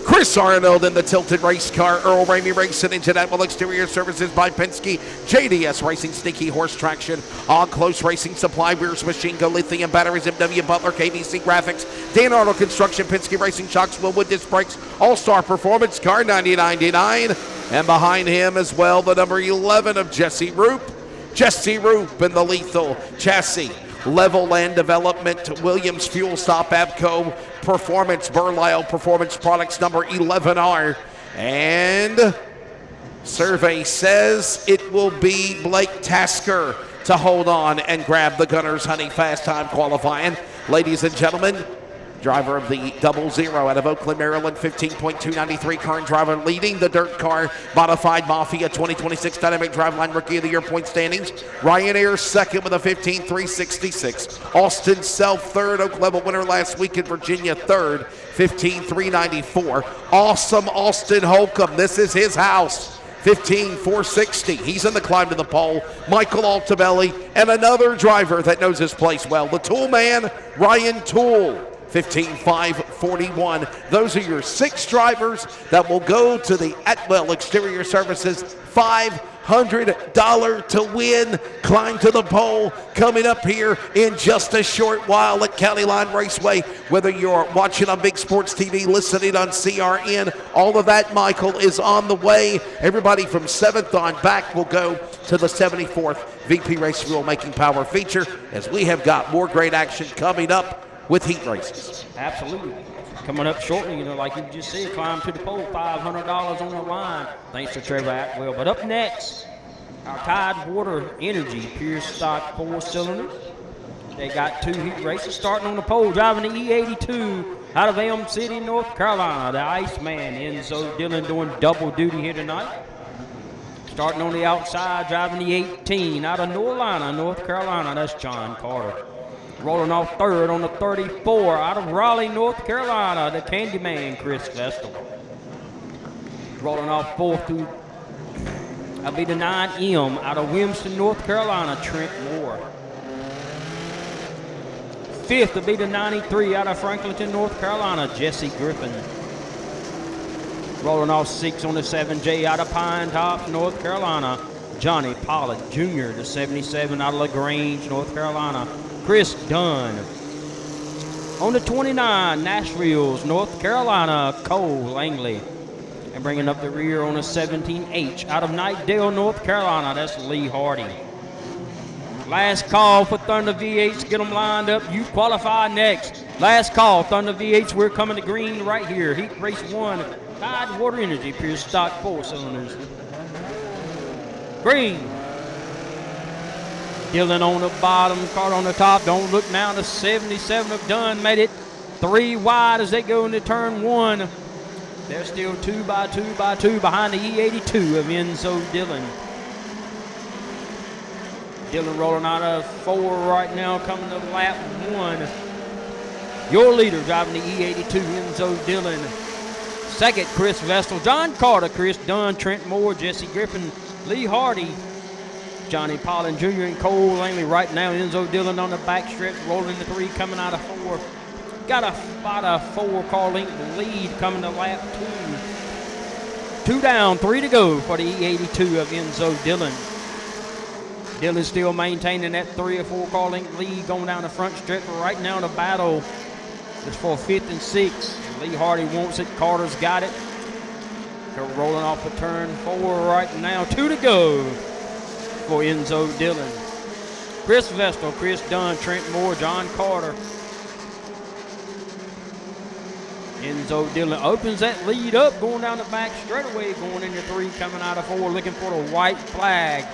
Chris Arnold in the tilted race car. Earl Ramey Racing Engine, Atwell Exterior Services by Penske. JDS Racing, Sneaky Horse Traction. On Close Racing Supply, Weir's Machine Go Lithium Batteries, MW Butler, KBC Graphics. Dan Arnold Construction, Penske Racing Shocks, Willwood Disc Brakes. All-Star Performance Car, 9099. And behind him as well, the number 11 of Jesse Roop. Jesse Roop in the lethal chassis. Level Land Development, Williams Fuel Stop, Abco Performance, Burlisle Performance Products, number 11R. And survey says it will be Blake Tasker to hold on and grab the Gunners Honey Fast Time qualifying. Ladies and gentlemen, driver of the 00 out of Oakland, Maryland, 15.293. Current driver leading the dirt car Modified Mafia 2026 Dynamic Driveline Rookie of the Year point standings. Ryan Ayers second with a 15.366. Austin Self third, Oak Level winner last week in Virginia third, 15.394. Awesome Austin Holcomb, this is his house. 15,460. He's in the climb to the pole. Michael Altabelli and another driver that knows his place well, the Tool Man, Ryan Tool. 15,541. Those are your 6 drivers that will go to the Atwell Exterior Services $500 to win. Climb to the pole coming up here in just a short while at County Line Raceway. Whether you're watching on Big Sports TV, listening on CRN, all of that, Michael, is on the way. Everybody from 7th on back will go to the 74th VP Race Fuel Making Power feature, as we have got more great action coming up with heat races. Absolutely. Coming up shortly, like you just said, climb to the pole, $500 on the line, thanks to Trevor Atwell. But up next, our Tidewater Energy Pure Stock 4-cylinder. They got 2 heat races starting on the pole, driving the E82 out of Elm City, North Carolina. The Iceman, Enzo Dillon, doing double duty here tonight. Starting on the outside, driving the 18 out of Norlina, North Carolina. That's John Carter. Rolling off third on the 34 out of Raleigh, North Carolina. The Candyman, Chris Vestal. Rolling off fourth through, that'll be the 9M out of Wilmington, North Carolina, Trent Moore. Fifth will be the 93 out of Franklinton, North Carolina, Jesse Griffin. Rolling off 6 on the 7J out of Pine Tops, North Carolina, Johnny Pollard Jr. The 77 out of LaGrange, North Carolina, Chris Dunn. On the 29, Nashville's, North Carolina, Cole Langley. And bringing up the rear on the 17H out of Knightdale, North Carolina, that's Lee Hardy. Last call for Thunder V8s. Get them lined up. You qualify next. Last call, Thunder V8s. We're coming to green right here. Heat race 1, Tidewater Energy, Pure Stock 4-cylinders. Green. Dillon on the bottom, Carter on the top. Don't look now. The 77 have done. Made it 3 wide as they go into turn 1. They're still 2 by 2 by 2 behind the E82 of Enzo Dillon. Dillon rolling out of 4 right now, coming to lap 1. Your leader driving the E82, Enzo Dillon. Second, Chris Vestal. John Carter, Chris Dunn, Trent Moore, Jesse Griffin, Lee Hardy, Johnny Pollard Jr. and Cole Langley. Right now, Enzo Dillon on the back stretch, rolling the 3, coming out of 4. Got about a 4-car length lead coming to lap 2. 2 down, 3 to go for the E82 of Enzo Dillon. Dillon still maintaining that 3 or 4 car length lead going down the front stretch. Right now the battle is for 5th and 6th. Lee Hardy wants it. Carter's got it. They're rolling off a turn 4 right now. 2 to go for Enzo Dillon. Chris Vestal, Chris Dunn, Trent Moore, John Carter. Enzo Dillon opens that lead up, going down the back straightaway, going into 3, coming out of 4, looking for the white flag.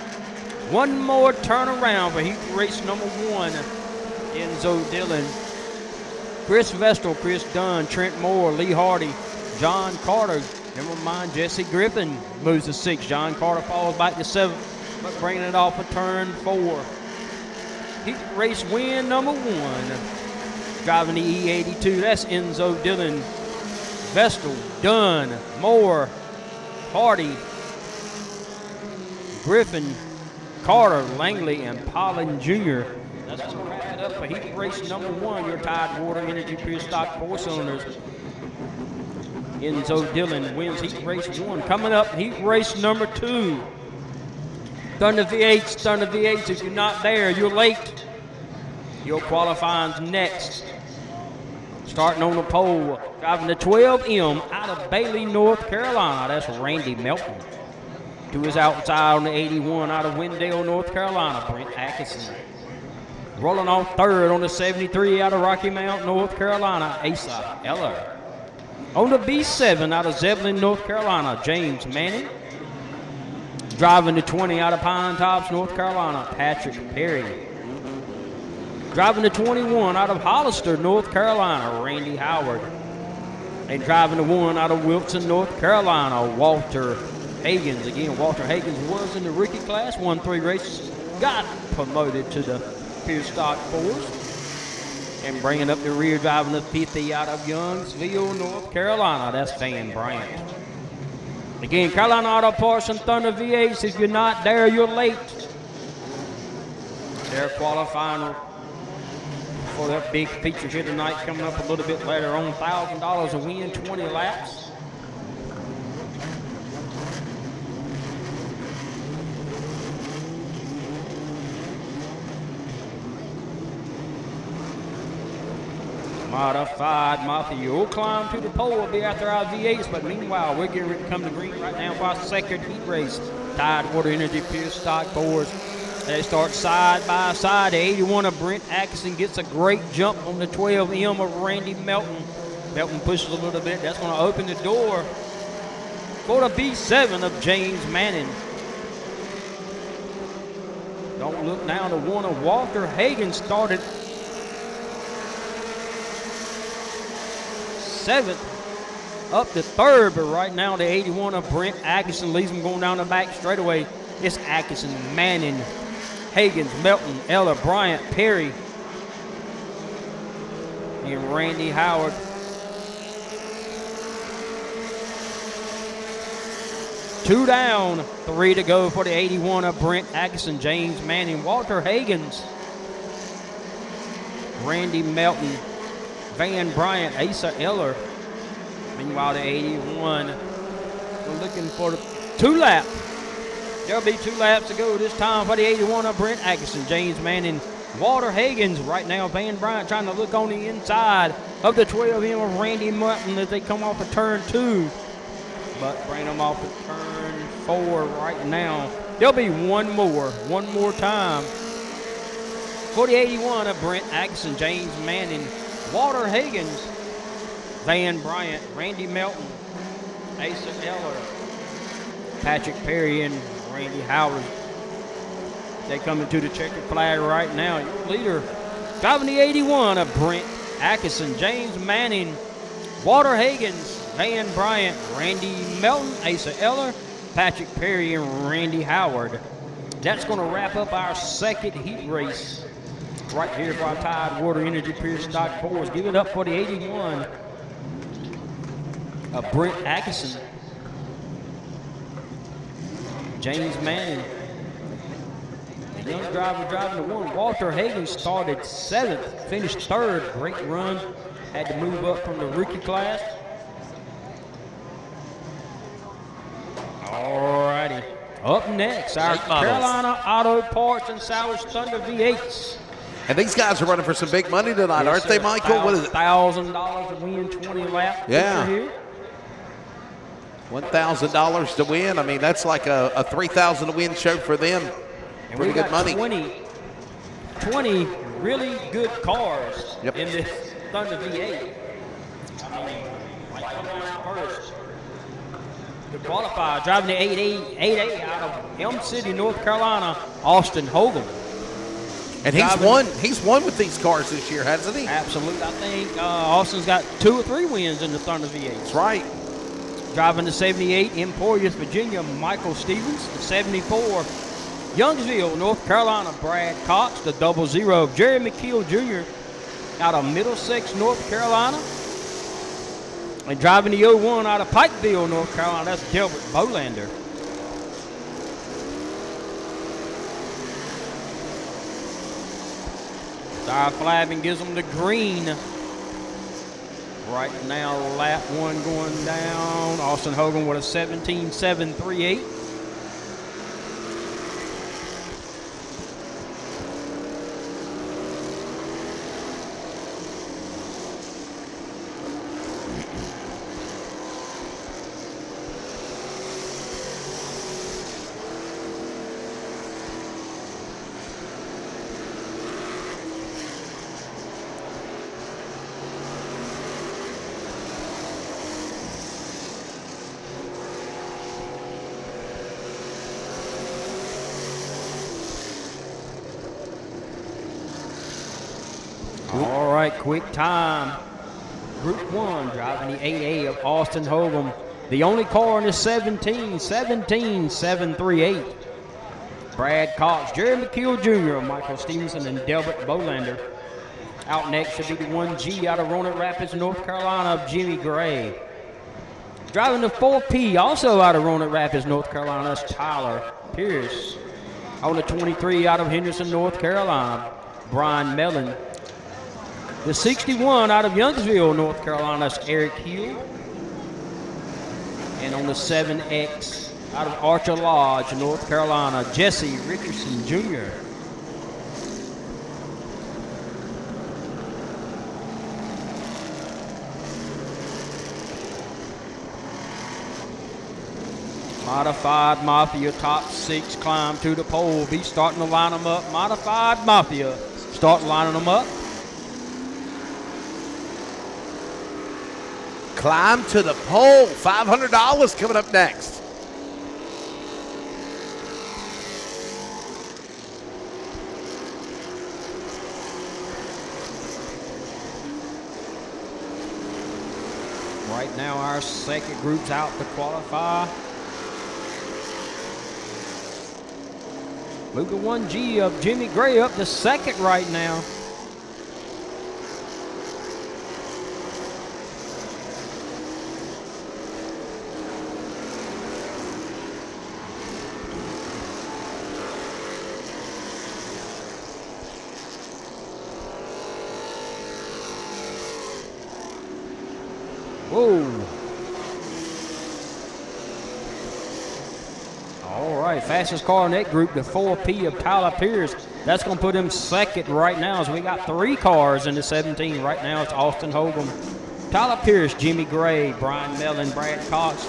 One more turnaround for heat race number 1. Enzo Dillon, Chris Vestal, Chris Dunn, Trent Moore, Lee Hardy, John Carter. Never mind, Jesse Griffin moves to 6. John Carter falls back to 7, but bringing it off of turn 4. Heat race win number 1. Driving the E82, that's Enzo Dillon. Vestal, Dunn, Moore, Hardy, Griffin, Carter, Langley, and Pollard Jr. That's going to wrap it up for heat race number 1. Your Tidewater Energy Pure Stock 4-cylinders. Enzo Dillon wins heat race 1. Coming up, heat race number 2. Thunder V8s, Thunder V8s. If you're not there, you're late. Your qualifying's next. Starting on the pole, driving the 12M out of Bailey, North Carolina. That's Randy Melton. To his outside on the 81 out of Wendell, North Carolina, Brent Atkinson. Rolling on third on the 73 out of Rocky Mount, North Carolina, Asa Eller. On the B7 out of Zebulon, North Carolina, James Manning. Driving the 20 out of Pine Tops, North Carolina, Patrick Perry. Driving the 21 out of Hollister, North Carolina, Randy Howard. And driving the 1 out of Wilson, North Carolina, Walter Higgins. Again, Walter Higgins was in the rookie class, won 3 races, got promoted to the Pure Stock 4s. And bringing up the rear, driving the 50 out of Youngsville, North Carolina, that's Van Bryant. Again, Carolina Auto Parts and Thunder V8s. If you're not there, you're late. They're qualifying for that big feature here tonight, coming up a little bit later on. $1,000 a win, 20 laps. Modified Matthew will climb to the pole. Will be after our V8s, but meanwhile, we're getting ready to come to green right now for our second heat race. Tidewater Energy Pure Stock 4s. They start side by side. The 81 of Brent Atkinson gets a great jump on the 12M of Randy Melton. Belton pushes a little bit. That's going to open the door for the B7 of James Manning. Don't look now to one of Walter Hagen started 7th up to 3rd, but right now the 81 of Brent Atkinson leaves him going down the back straightaway. It's Atkinson, Manning, Hagens, Melton, Eller, Bryant, Perry, and Randy Howard. Two down, 3 to go for the 81 of Brent Atkinson, James Manning, Walter Hagens, Randy Melton, Van Bryant, Asa Eller. Meanwhile, the 81, we're looking for the 2 lap. There'll be 2 laps to go this time for the 81 of Brent Atkinson, James Manning, Walter Hagens. Right now, Van Bryant trying to look on the inside of the 12M of Randy Melton as they come off of turn 2. But bring them off of turn 4 right now. There'll be one more time for the 81 of Brent Atkinson, James Manning, Walter Hagens, Van Bryant, Randy Melton, Asa Eller, Patrick Perry, and Randy Howard. They coming to the checkered flag right now. Your leader, driving the 81 of Brent Atkinson, James Manning, Walter Hagens, Van Bryant, Randy Melton, Asa Eller, Patrick Perry, and Randy Howard. That's going to wrap up our second heat race right here for our Tidewater Energy Pure Stock 4s. Give it up for the 81 of Brent Atkinson, James Manning. The young driver driving the 1. Walter Hagen started 7th, finished 3rd. Great run. Had to move up from the rookie class. All righty. Up next, our Carolina Auto Parts and Salvage Thunder V8s. And these guys are running for some big money tonight, aren't they, Michael? What is it? $1,000 to win 20 laps. Yeah. $1,000 to win. I mean, that's like a $3,000 to win show for them. And pretty good money. 20 really good cars in this Thunder V8. I mean, like coming out first. The qualifier driving the 8A out of Elm City, North Carolina, Austin Hogan. And he's won with these cars this year, hasn't he? Absolutely. I think Austin's got 2 or 3 wins in the Thunder V8. That's right. Driving the 78, Emporia, Virginia, Michael Stevens. The 74, Youngsville, North Carolina, Brad Cox. The 00, Jerry McKeel Jr. out of Middlesex, North Carolina. And driving the 01 out of Pikeville, North Carolina, that's Delbert Bolander. Star Flavin gives them the green. Right now, lap 1 going down. Austin Hogan with a 17.738. All right, quick time. Group 1 driving the 8A of Austin Hogan. The only car in the 17.738. Brad Cox, Jerry McKeel Jr., Michael Stevenson, and Delbert Bolander. Out next should be the 1G out of Roanoke Rapids, North Carolina, of Jimmy Gray. Driving the 4P, also out of Roanoke Rapids, North Carolina, that's Tyler Pierce. On the 23 out of Henderson, North Carolina, Brian Mellon. The 61 out of Youngsville, North Carolina, is Eric Hill. And on the 7X out of Archer Lodge, North Carolina, Jesse Richardson Jr. Modified Mafia top 6 climb to the pole. Be starting to line them up. Modified Mafia start lining them up. Climb to the pole. $500 coming up next. Right now, our second group's out to qualify. Luca 1G of Jimmy Gray up to second right now. Whoa. All right, fastest car in that group, the 4P of Tyler Pierce. That's going to put him second right now. So we got 3 cars in the 17 right now. It's Austin Hogan, Tyler Pierce, Jimmy Gray, Brian Mellon, Brad Cox,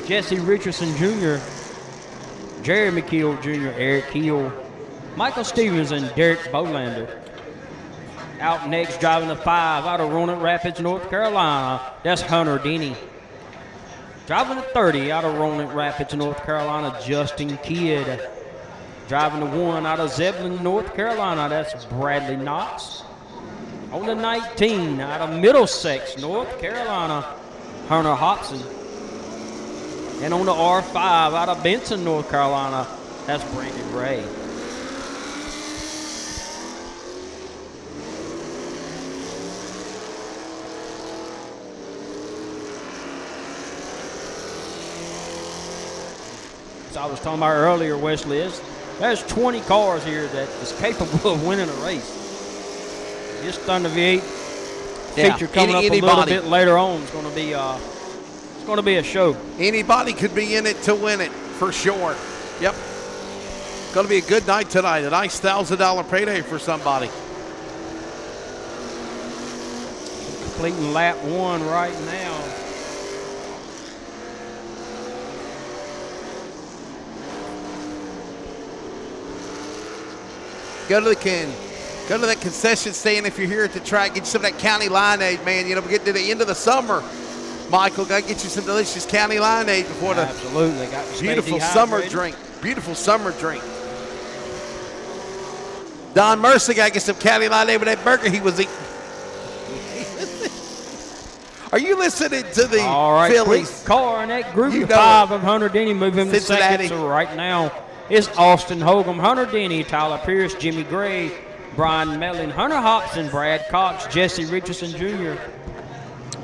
Jesse Richardson Jr., Jeremy Keel Jr., Eric Keel, Michael Stevens, and Derek Bolander. Out next, driving the 5 out of Roanoke Rapids, North Carolina. That's Hunter Denny. Driving the 30 out of Roanoke Rapids, North Carolina, Justin Kidd. Driving the 1 out of Zebulon, North Carolina. That's Bradley Knox. On the 19 out of Middlesex, North Carolina, Hunter Hobson. And on the R5 out of Benson, North Carolina, that's Brandon Ray. I was talking about earlier, Wesley, there's 20 cars here that is capable of winning a race. This Thunder V8 feature coming up a little bit later on is going to be it's going to be a show. Anybody could be in it to win it, for sure. Yep. Going to be a good night tonight. A nice $1,000 payday for somebody. Completing lap 1 right now. Go to the concession stand if you're here at the track. Get you some of that county limeade, man. You know, we're getting to the end of the summer. Michael, got to get you some delicious county limeade before the absolutely got to beautiful summer drink. Beautiful summer drink. Don Mercer got to get some county limeade with that burger he was eating. Are you listening to the Phillies? Quick car in that group, 5 of Hunter Denny moving to second. So right now, it's Austin Hogan, Hunter Denny, Tyler Pierce, Jimmy Gray, Brian Mellon, Hunter Hobson, Brad Cox, Jesse Richardson Jr.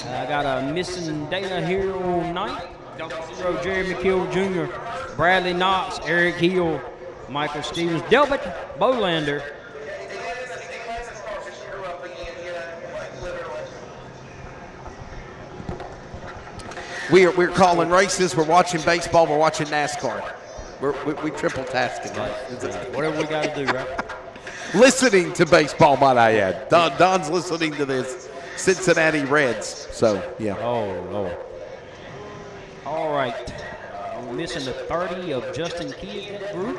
I got a missing Dana here on 9th. Jeremy Keel Jr., Bradley Knox, Eric Hill, Michael Stevens, Delbert Bolander. We're calling races. We're watching baseball. We're watching NASCAR. We triple tasking, right? Whatever we got to do, right? Listening to baseball, might I add. Don's listening to this Cincinnati Reds. So, yeah. Oh. All right. We're missing the 30 of Justin Key in that group.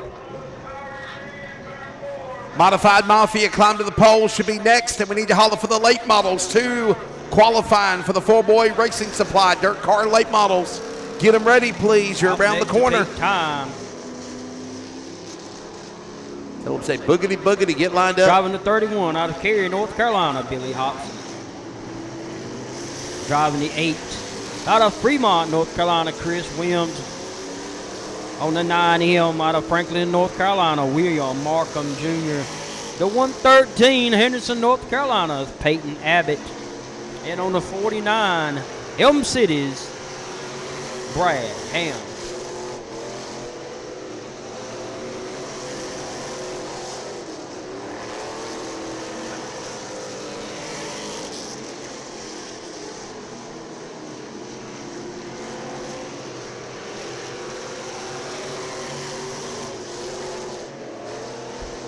Modified Mafia climb to the pole should be next, and we need to holler for the late models, too. Qualifying for the 4-boy racing supply. Dirt car late models. Get them ready, please. You're around the corner. Time. Tell them, say, boogity, boogity, get lined up. Driving the 31 out of Cary, North Carolina, Billy Hobson. Driving the 8 out of Fremont, North Carolina, Chris Williams. On the 9M out of Franklin, North Carolina, William Markham Jr. The 113, Henderson, North Carolina, Peyton Abbott. And on the 49, Elm City's Brad Ham.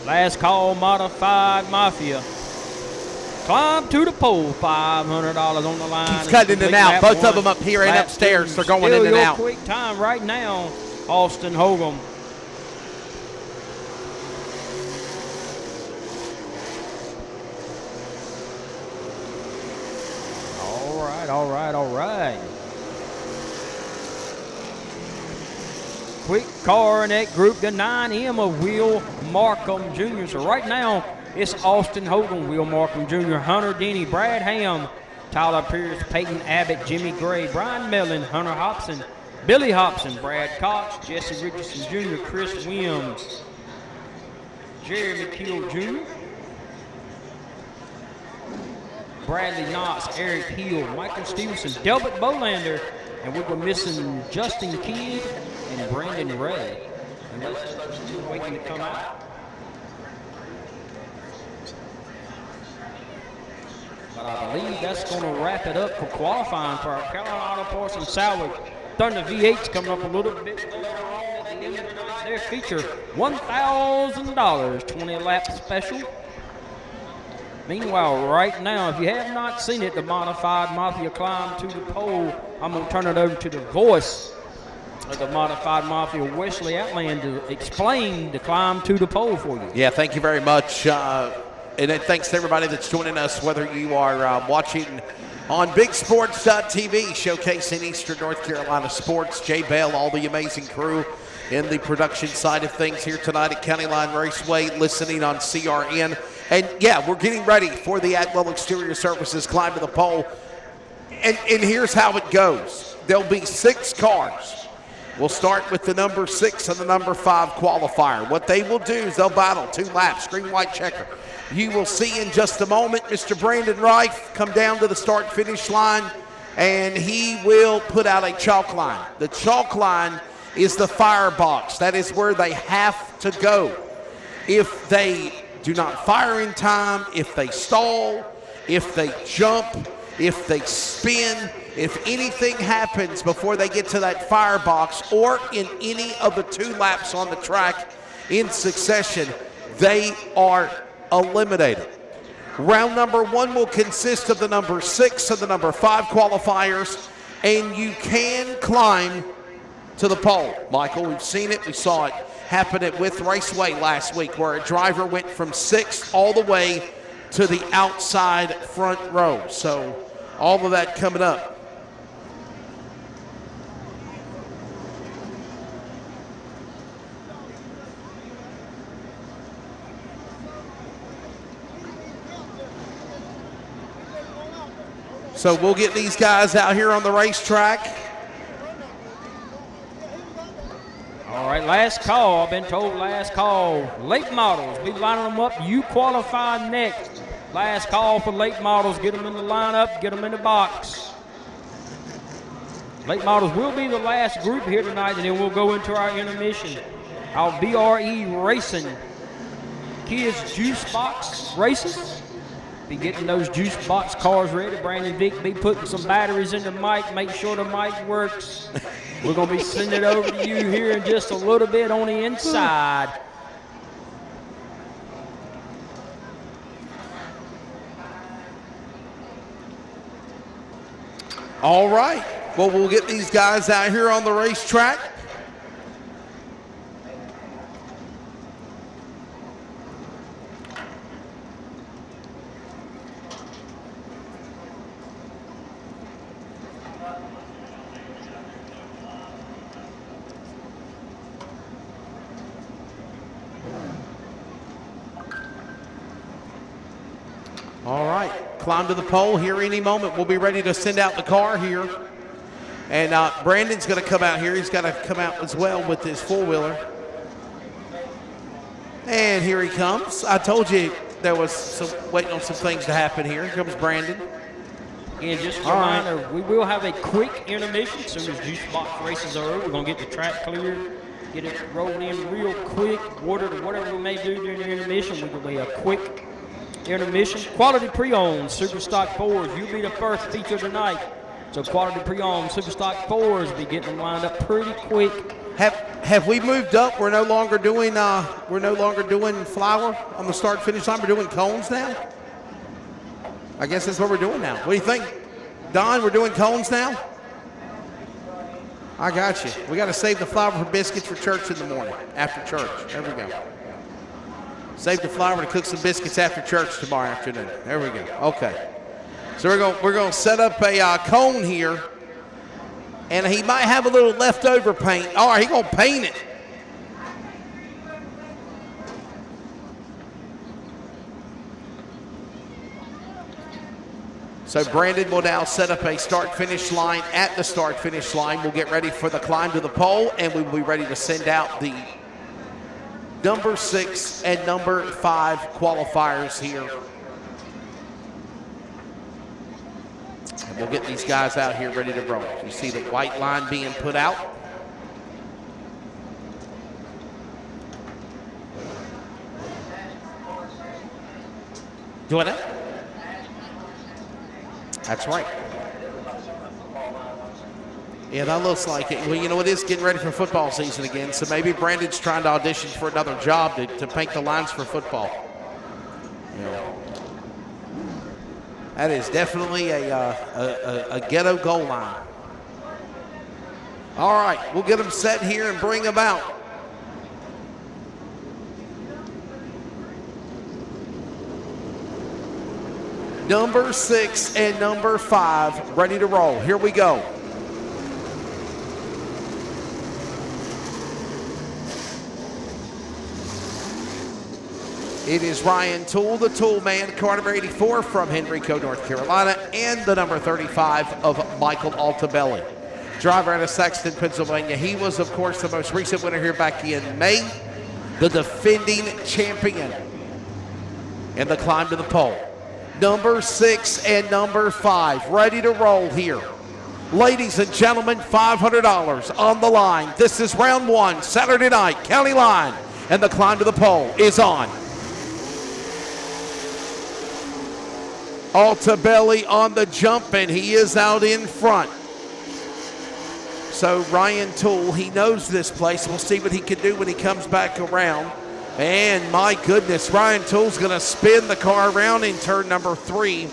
Last call, Modified Mafia. Climb to the pole, $500 on the line. He's cutting in and out. Both of them up here and upstairs. They're going in and out. Quick time right now, Austin Hogan. All right. all right. Quick car in that group, the 9M of Will Markham Jr. So right now, it's Austin Hogan, Will Markham Jr., Hunter Denny, Brad Ham, Tyler Pierce, Peyton Abbott, Jimmy Gray, Brian Mellon, Hunter Hobson, Billy Hobson, Brad Cox, Jesse Richardson Jr., Chris Williams, Jeremy Keel Jr., Bradley Knox, Eric Hill, Michael Stevenson, Delbert Bolander, and we were missing Justin Kidd and Brandon Ray. And those two waiting to come out. But I believe that's going to wrap it up for qualifying for our Carolina Auto Parts and Salvage Thunder V8's coming up a little bit later on at the end of the night. Their feature, $1,000, 20-lap special. Meanwhile, right now, if you have not seen it, the Modified Mafia Climb to the Pole, I'm going to turn it over to the voice of the Modified Mafia, Wesley Outland, to explain the Climb to the Pole for you. Yeah, thank you very much. And then thanks to everybody that's joining us, whether you are watching on BigSports.tv, showcasing Eastern North Carolina sports, Jay Bell, all the amazing crew in the production side of things here tonight at County Line Raceway, listening on CRN. And yeah, we're getting ready for the Atwell Exterior Services Climb to the Pole. And here's how it goes. There'll be 6 cars. We'll start with the number 6 and the number 5 qualifier. What they will do is they'll battle 2 laps, green, white checker. You will see in just a moment Mr. Brandon Reif come down to the start-finish line, and he will put out a chalk line. The chalk line is the firebox. That is where they have to go. If they do not fire in time, if they stall, if they jump, if they spin, if anything happens before they get to that firebox or in any of the 2 laps on the track in succession, they are eliminated. Round number 1 will consist of the number 6 and the number 5 qualifiers, and you can climb to the pole. Michael, we've seen it. We saw it happen with Raceway last week, where a driver went from 6th all the way to the outside front row. So all of that coming up. So we'll get these guys out here on the racetrack. All right, last call. I've been told last call. Late models, be lining them up. You qualify next. Last call for late models. Get them in the lineup. Get them in the box. Late models will be the last group here tonight, and then we'll go into our intermission. Our BRE Racing Kids Juice Box races. Be getting those juice box cars ready. Brandon Vick be putting some batteries in the mic. Make sure the mic works. We're going to be sending it over to you here in just a little bit on the inside. All right. Well, we'll get these guys out here on the racetrack. All right, climb to the pole here any moment. We'll be ready to send out the car here. And Brandon's going to come out here. He's got to come out as well with his four-wheeler. And here he comes. I told you there was waiting on some things to happen here. Here comes Brandon. And just a reminder, we will have a quick intermission as soon as juice box races are over. We're going to get the track cleared, get it rolled in real quick. Whatever we may do during the intermission, we will be a quick intermission. Quality pre-owned super stock 4s. You'll be the first feature tonight. So quality pre-owned super stock 4s be getting them lined up pretty quick. Have we moved up? We're no longer doing flour on the start finish line. We're doing cones now. I guess that's what we're doing now. What do you think, Don? We're doing cones now. I got you. We got to save the flour for biscuits for church in the morning after church. There we go. Save the flour to cook some biscuits after church tomorrow afternoon. There we go. Okay. So we're going to set up a cone here, and he might have a little leftover paint. All right, he's going to paint it. So Brandon will now set up a start-finish line at the start-finish line. We'll get ready for the climb to the pole, and we will be ready to send out the number 6 and number 5 qualifiers here. And we'll get these guys out here ready to roll. You see the white line being put out. Doing it? That's right. Yeah, that looks like it. Well, you know, it is getting ready for football season again, so maybe Brandon's trying to audition for another job to paint the lines for football. Yeah. That is definitely a ghetto goal line. All right, we'll get them set here and bring them out. Number 6 and number 5 ready to roll. Here we go. It is Ryan Toole, the Tool Man, car number 84 from Henrico, North Carolina, and the number 35 of Michael Altabelli. Driver out of Saxton, Pennsylvania. He was, of course, the most recent winner here back in May, the defending champion in the climb to the pole. Number 6 and number 5 ready to roll here. Ladies and gentlemen, $500 on the line. This is round 1, Saturday night, county line, and the climb to the pole is on. Altabelli on the jump, and he is out in front. So Ryan Toole, he knows this place. We'll see what he can do when he comes back around. And my goodness, Ryan Toole's going to spin the car around in turn number 3,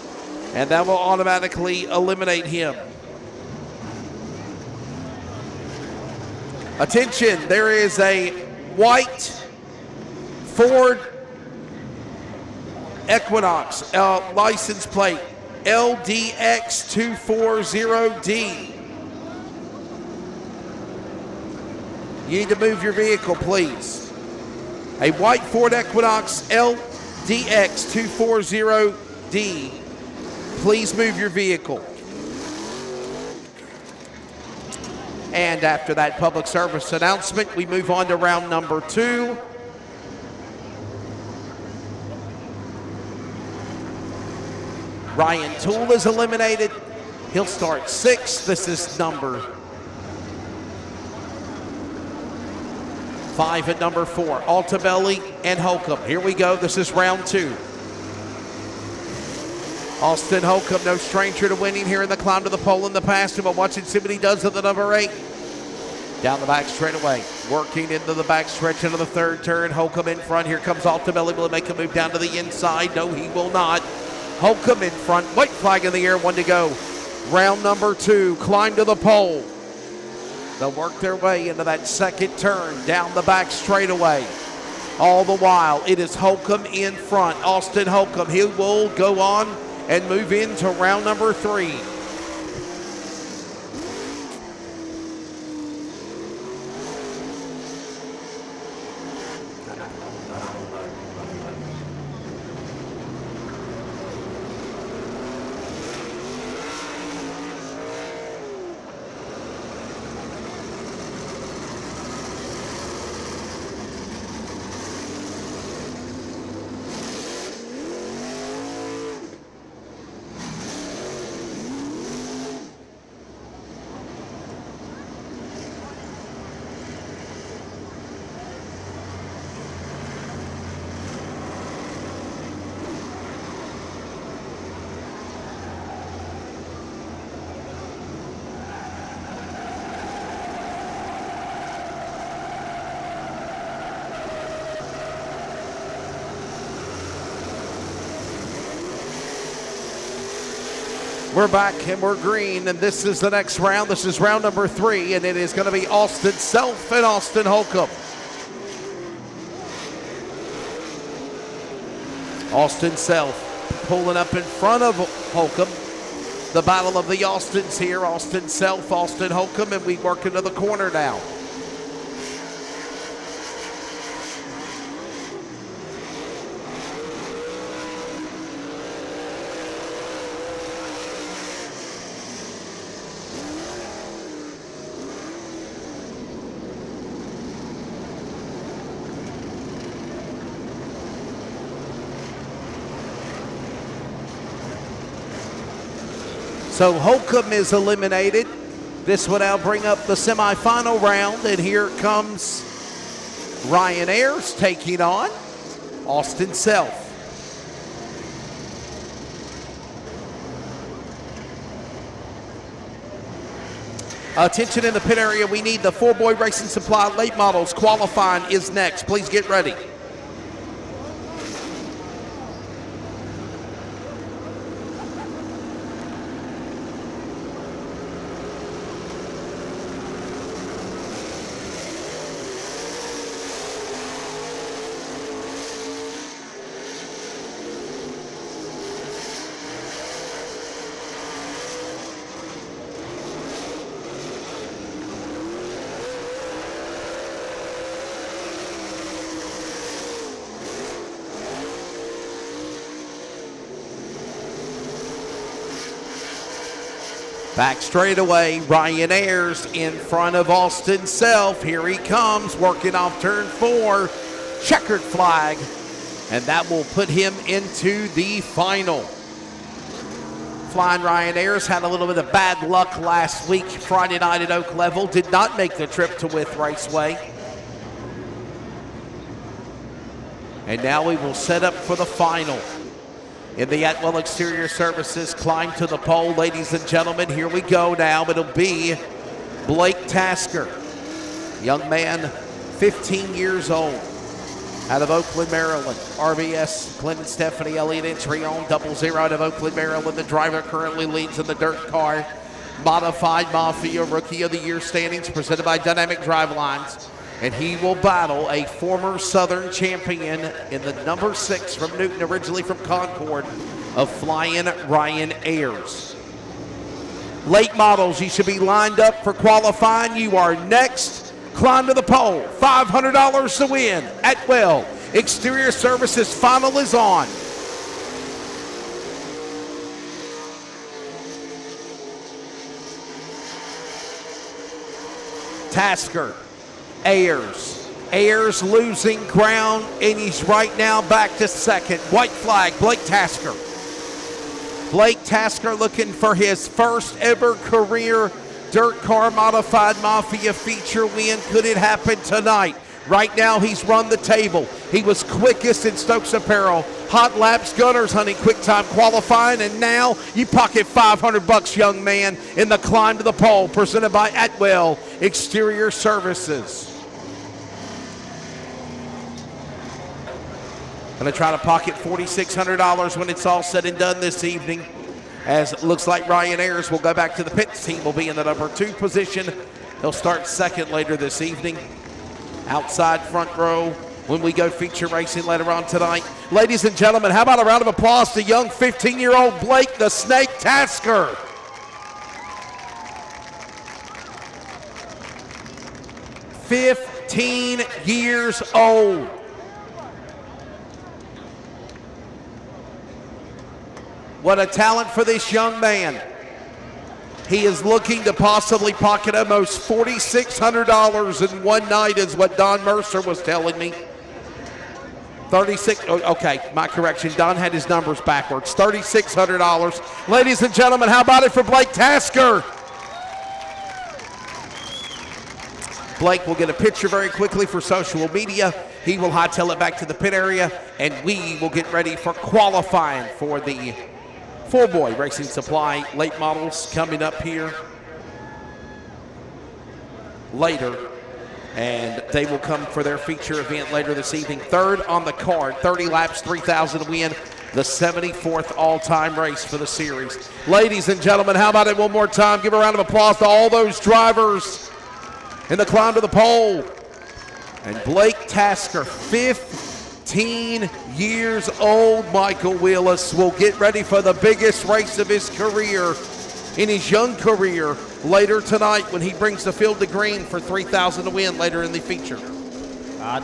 and that will automatically eliminate him. Attention, there is a white Ford Equinox license plate LDX240D. You need to move your vehicle, please. A white Ford Equinox LDX240D. Please move your vehicle. And after that public service announcement, we move on to round number 2. Ryan Toole is eliminated. He'll start 6th. This is number 5 and number 4, Altabelli and Holcomb. Here we go. This is round 2. Austin Holcomb, no stranger to winning here in the climb to the pole in the past. But watch and see what he does at the number 8. Down the back straightaway, working into the back stretch into the 3rd turn. Holcomb in front. Here comes Altabelli. Will he make a move down to the inside? No, he will not. Holcomb in front. White flag in the air. 1 to go. Round number 2. Climb to the pole. They'll work their way into that 2nd turn, down the back straightaway. All the while, it is Holcomb in front. Austin Holcomb, he will go on and move into round number 3. We're back and we're green, and this is the next round. This is round number 3, and it is going to be Austin Self and Austin Holcomb. Austin Self pulling up in front of Holcomb. The battle of the Austins here. Austin Self, Austin Holcomb, and we work into the corner now. So Holcomb is eliminated. This will now bring up the semifinal round, and here comes Ryan Ayers taking on Austin Self. Attention in the pit area, we need the 4-boy Racing Supply late models. Qualifying is next. Please get ready. Back straight away, Ryan Ayers in front of Austin Self. Here he comes, working off turn 4. Checkered flag, and that will put him into the final. Flying Ryan Ayers had a little bit of bad luck last week, Friday night at Oak Level. Did not make the trip to With Raceway. And now we will set up for the final. In the Atwell Exterior Services climb to the pole, ladies and gentlemen, here we go now. It'll be Blake Tasker, young man, 15 years old, out of Oakland, Maryland. RBS, Glenn and Stephanie Elliott entry on 00 out of Oakland, Maryland. The driver currently leads in the dirt car. Modified Mafia Rookie of the Year standings presented by Dynamic Drivelines. And he will battle a former Southern champion in the number 6 from Newton, originally from Concord, of flying Ryan Ayers. Late models, you should be lined up for qualifying. You are next. Climb to the pole. $500 to win. Atwell Exterior Services final is on. Tasker. Ayers losing ground, and he's right now back to second. White flag, Blake Tasker. Blake Tasker looking for his first ever career dirt car modified Mafia feature win. Could it happen tonight? Right now he's run the table. He was quickest in Stokes Apparel. Hot laps, gunners hunting, quick time qualifying, and now you pocket $500, young man, in the climb to the pole, presented by Atwell Exterior Services. Going to try to pocket $4,600 when it's all said and done this evening, as it looks like Ryan Ayers will go back to the pits. He will be in the number 2 position. He'll start second later this evening. Outside front row when we go feature racing later on tonight. Ladies and gentlemen, how about a round of applause to young 15-year-old Blake the Snake Tasker. "15 years old. What a talent for this young man. He is looking to possibly pocket almost $4,600 in one night, is what Don Mercer was telling me. 36, okay, my correction. Don had his numbers backwards. $3,600. Ladies and gentlemen, how about it for Blake Tasker? Blake will get a picture very quickly for social media. He will hightail it back to the pit area, and we will get ready for qualifying for the 4-boy Racing Supply late models coming up here later, and they will come for their feature event later this evening. Third on the card, 30 laps, $3,000 to win, the 74th all-time race for the series. Ladies and gentlemen, how about it one more time? Give a round of applause to all those drivers in the climb to the pole. And Blake Tasker, 15 years old, Michael Willis, will get ready for the biggest race of his career in his young career later tonight when he brings the field to green for 3,000 to win later in the feature. I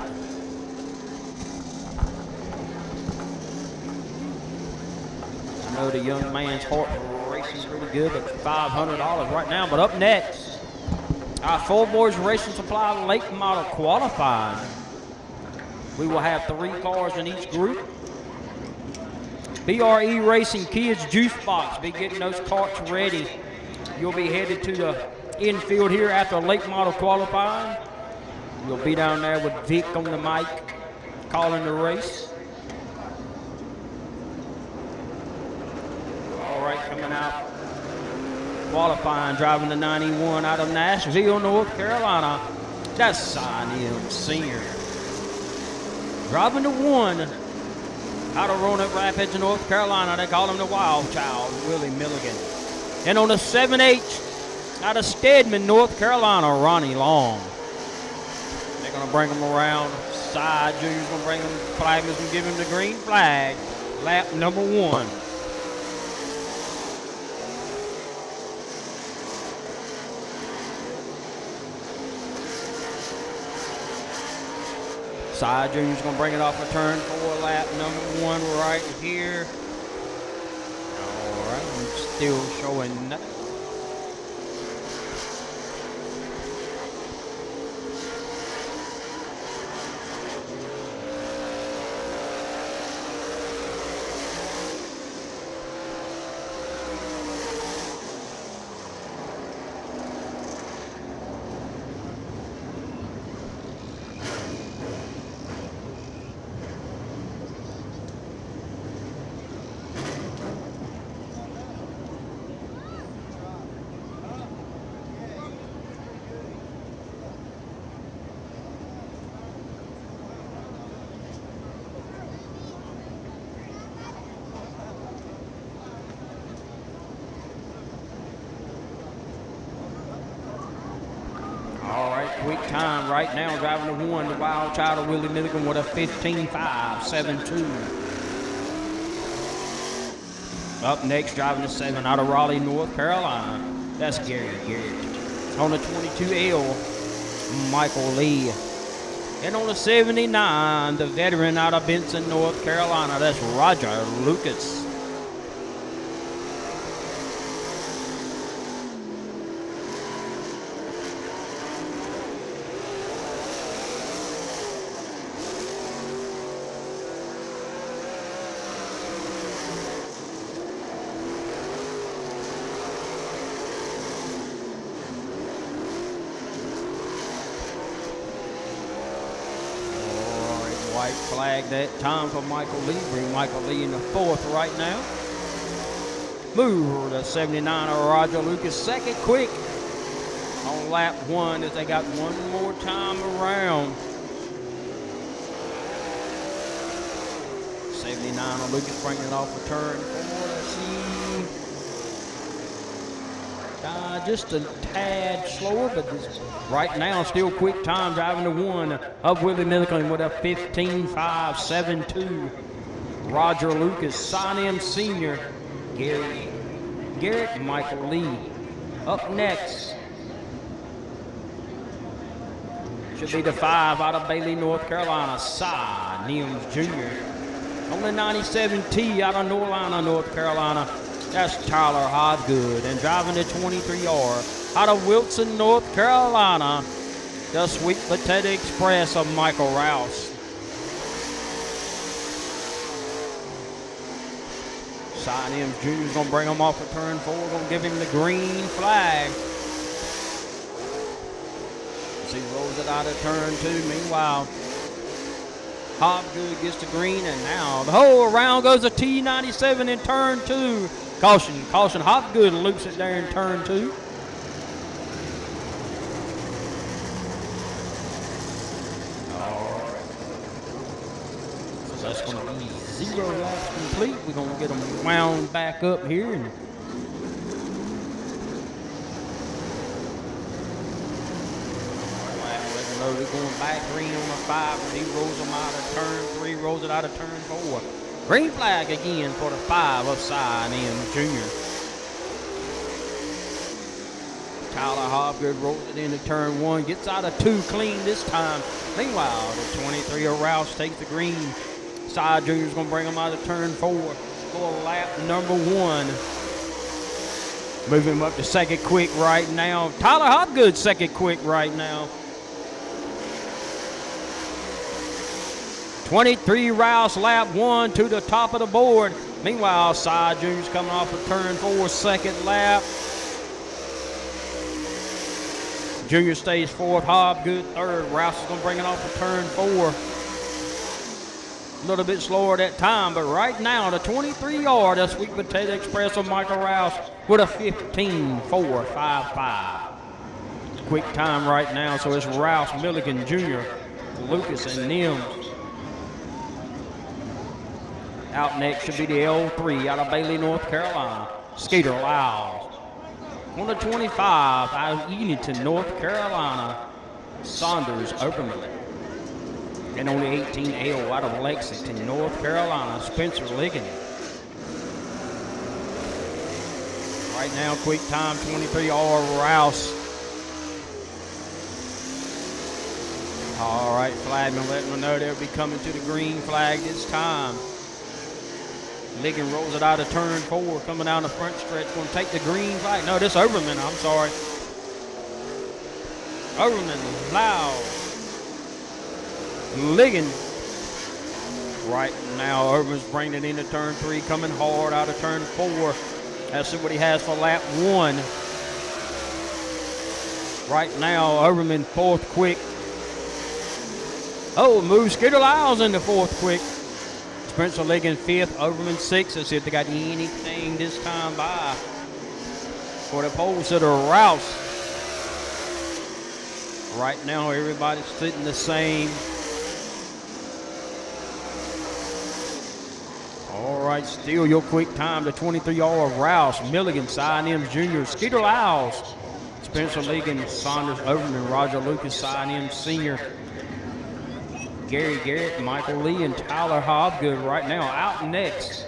know the young man's heart racing pretty good at $500 right now. But up next, our Full Boys Racing Supply late model qualifying. We will have 3 cars in each group. BRE Racing Kids Juice Box, be getting those carts ready. You'll be headed to the infield here after late model qualifying. You'll be down there with Vic on the mic calling the race. All right, coming out qualifying, driving the 91 out of Nashville, North Carolina. That's Simon Senior. Driving the 1 out of Roanoke Rapids, North Carolina. They call him the Wild Child, Willie Milligan. And on the 7H out of Stedman, North Carolina, Ronnie Long. They're going to bring him around. Side Junior's going to bring him, flagman's going to give him the green flag. Lap number 1. Side Junior's going to bring it off of turn 4, lap number 1 right here. All right, I'm still showing nothing. Quick time right now, driving the 1, the Wild Child of Willie Milligan with a 15.572. Up next, driving the 7 out of Raleigh, North Carolina. That's Gary Garrett. On the 22L, Michael Lee. And on the 79, the veteran out of Benson, North Carolina. That's Roger Lucas. Flag that time for Michael Lee. Bring Michael Lee in the 4th right now. Move the 79 of Roger Lucas. Second quick on lap 1 as they got one more time around. 79 of Lucas bringing it off a turn 4. Let's see. Just a tad slower, but right now still quick time driving the 1 of Willie Milligan with a 15.572. Roger Lucas, Simon Senior, Garrett, Michael Lee. Up next should be the 5 out of Bailey, North Carolina, Cy Nims Jr. On the 97T out of Norlina, North Carolina. That's Tyler Hodgood. And driving the 23R out of Wilson, North Carolina, the Sweet Potato Express of Michael Rouse. Cy Nims Jr. is going to bring him off of turn 4. Going to give him the green flag. As he rolls it out of turn 2. Meanwhile, Hobgood gets the green, and now the whole around goes a T97 in turn 2. Caution, caution. Hobgood loops it there in turn 2. All right. So that's going to be 0 laps complete. We're going to get them wound back up here. And they're going back green on the 5, and he rolls them out of turn 3, rolls it out of turn 4. Green flag again for the 5 of Cy Nims Jr. Tyler Hobgood rolls it into turn 1, gets out of 2 clean this time. Meanwhile, the 23 of Rouse takes the green. Cy Jr.'s going to bring him out of turn 4 for lap number 1. Moving him up to second quick right now. Tyler Hobgood second quick right now. 23 Rouse lap 1 to the top of the board. Meanwhile, Cy Jr.'s coming off of turn 4, second lap. Junior stays 4th, Hobgood 3rd. Rouse is going to bring it off of turn 4. A little bit slower that time, but right now the 23-yard, the Sweet Potato Express of Michael Rouse with a 15.455. Quick time right now, so it's Rouse, Milligan Jr., Lucas, and Nims. Out next should be the L3 out of Bailey, North Carolina, Skeeter Lyles. On the 25 out of Edenton, North Carolina, Saunders Oberman. And on the 18L out of Lexington, North Carolina, Spencer Ligon. Right now, quick time, 23R Rouse. All right, flagman letting them know they'll be coming to the green flag this time. Ligon rolls it out of turn 4, coming down the front stretch, going to take the green flag. No, this Oberman, I'm sorry. Oberman, loud. Ligon. Right now, Oberman's bringing it into turn 3, coming hard out of turn 4. Let's see what he has for lap 1. Right now, Oberman 4th quick. Oh, moves Skeeter Lyles into 4th quick. Spencer Ligon 5th, Oberman 6th. Let's see if they got anything this time by. For the pole sitter, Rouse. Right now, everybody's sitting the same. All right, still your quick time, the 23-yard Rouse, Milligan, Cy Nims Jr., Skeeter Lyles, Spencer Ligon, Saunders Oberman, Roger Lucas, Cy Nims Sr., Gary Garrett, Michael Lee, and Tyler Hobgood right now. Out next,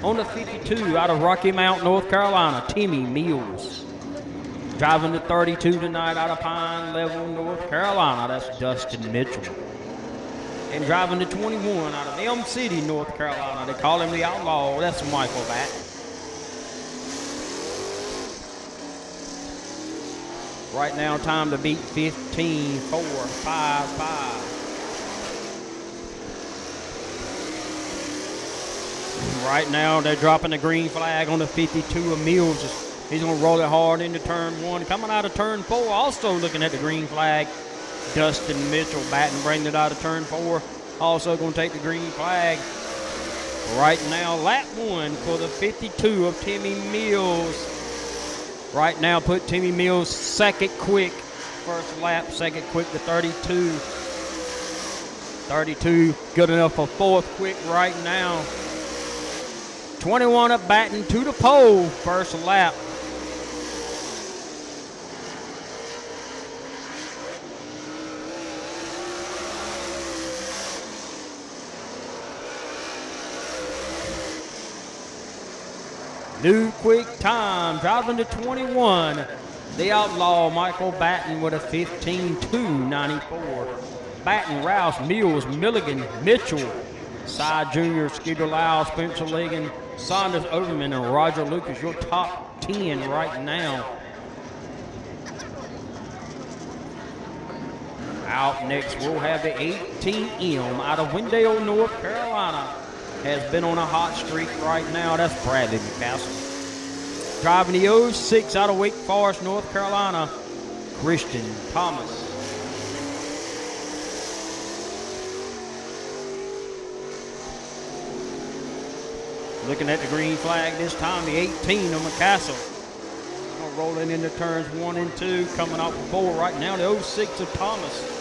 on the 52 out of Rocky Mount, North Carolina, Timmy Mills. Driving the 32 tonight out of Pine Level, North Carolina, that's Dustin Mitchell. And driving the 21 out of Elm City, North Carolina, they call him the Outlaw, that's Michael Batt. Right now, time to beat 15.455. Right now, they're dropping the green flag on the 52 of Mills. He's going to roll it hard into turn 1. Coming out of turn 4, also looking at the green flag, Dustin Mitchell batting, bringing it out of turn 4. Also going to take the green flag. Right now, lap 1 for the 52 of Timmy Mills. Right now, put Timmy Mills second quick. First lap, second quick to 32. 32, good enough for 4th quick right now. 21 up batting to the pole, first lap. New quick time, driving to 21. The Outlaw, Michael Batten with a 15.294. Batten, Rouse, Mills, Milligan, Mitchell, Cy Jr., Skeeter Lyles, Spencer Ligon, Saunders Oberman, and Roger Lucas, your top 10 right now. Out next, we'll have the 18M out of Wendell, North Carolina. Has been on a hot streak right now. That's Bradley McCaskell. Driving the 06 out of Wake Forest, North Carolina, Christian Thomas. Looking at the green flag this time, the 18 of McCaskell. Rolling into turns 1 and 2, coming off the 4 right now, the 06 of Thomas.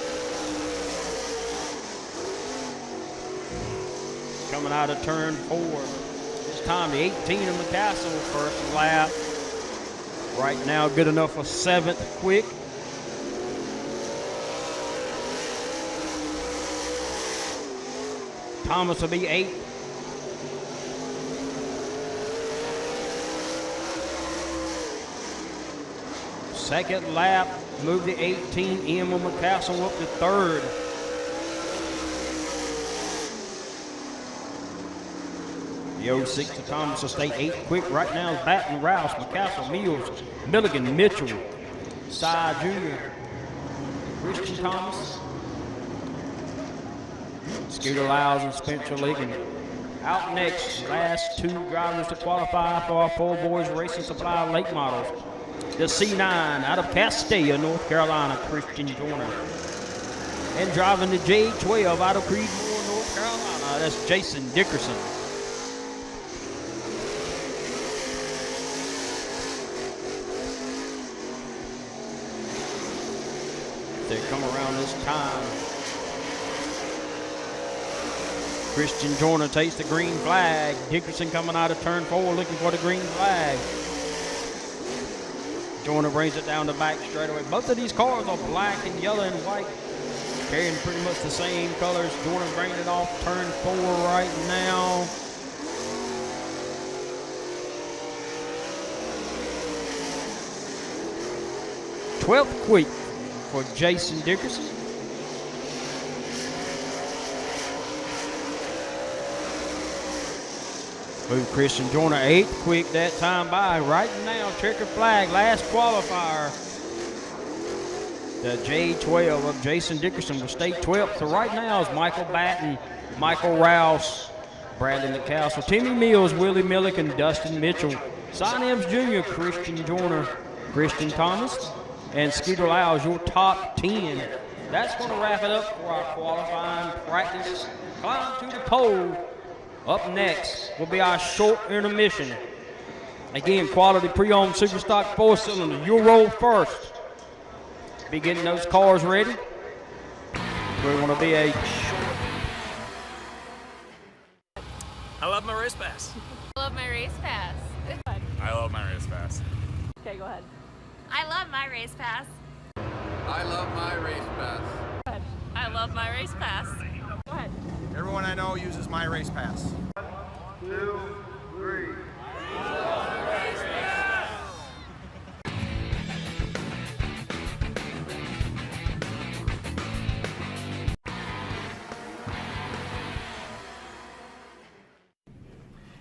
Coming out of turn 4. This time the 18 of McCaskell, first lap. Right now, good enough for 7th quick. Thomas will be 8th. second lap. Move the 18 Emma McCassell up to third. The 06 to Thomas will stay 8th quick. Right now is Batten, Rouse, McCassell, Mills, Milligan, Mitchell, Cy Jr., Christian Thomas, Scooter Lyles, and Spencer Ligon. Out next, last two drivers to qualify for our Poor Boys Racing Supply late models. The C9 out of Castilla, North Carolina, Christian Joyner. And driving the J12 out of Creedmoor, North Carolina, that's Jason Dickerson. They come around this time. Christian Joyner takes the green flag. Dickerson coming out of turn 4 looking for the green flag. Joyner brings it down the back straightaway. Both of these cars are black and yellow and white, carrying pretty much the same colors. Joyner bringing it off turn 4 right now. Twelfth quick for Jason Dickerson. Move Christian Joyner 8th quick that time by. Right now, checker flag, last qualifier. The J12 of Jason Dickerson will stay 12th. So right now is Michael Batten, Michael Rouse, Bradley McCassell, Timmy Mills, Willie Millick, and Dustin Mitchell. Cy Ems Jr., Christian Joyner, Christian Thomas, and Scooter Lyles, your top 10. That's going to wrap it up for our qualifying practice. Climb to the pole. Up next will be our short intermission. Again, quality pre-owned super stock 4-cylinder. You'll roll first. Be getting those cars ready. We're going to be a short. I love my race pass. I love my race pass. I love my race pass. Okay, go ahead. I love my race pass. I love my race pass. Go ahead. I love my race pass. Go ahead. Everyone I know uses my race pass. 1, 2, 3.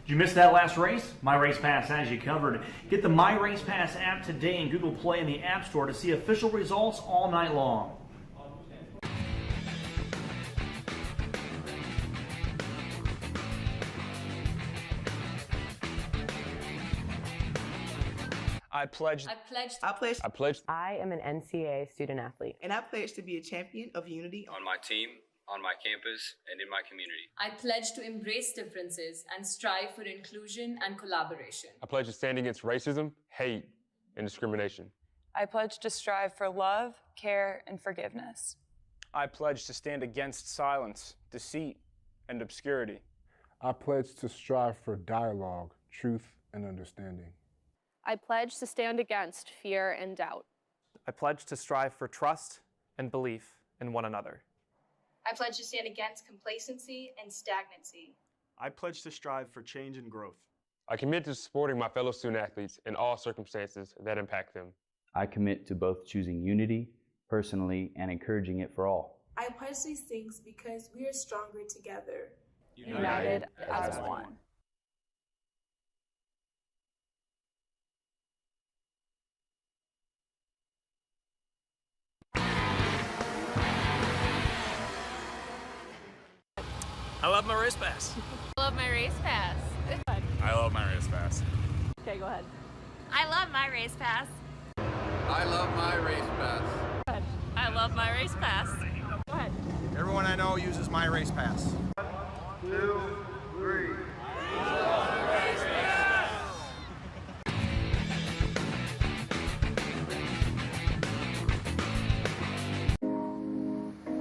Did you miss that last race? My Race Pass has you covered. Get the My Race Pass app today in Google Play and the App Store to see official results all night long. I pledge. I am an NCAA student athlete. And I pledge to be a champion of unity On my team, on my campus, and in my community. I pledge to embrace differences and strive for inclusion and collaboration. I pledge to stand against racism, hate, and discrimination. I pledge to strive for love, care, and forgiveness. I pledge to stand against silence, deceit, and obscurity. I pledge to strive for dialogue, truth, and understanding. I pledge to stand against fear and doubt. I pledge to strive for trust and belief in one another. I pledge to stand against complacency and stagnancy. I pledge to strive for change and growth. I commit to supporting my fellow student athletes in all circumstances that impact them. I commit to both choosing unity personally and encouraging it for all. I pledge these things because we are stronger together. United as one. I love my race pass. I love my race pass. I love my race pass. Okay, go ahead. I love my race pass. I love my race pass. Go ahead. I love my race pass. Go ahead. Everyone I know uses my race pass. 1, 2, 3.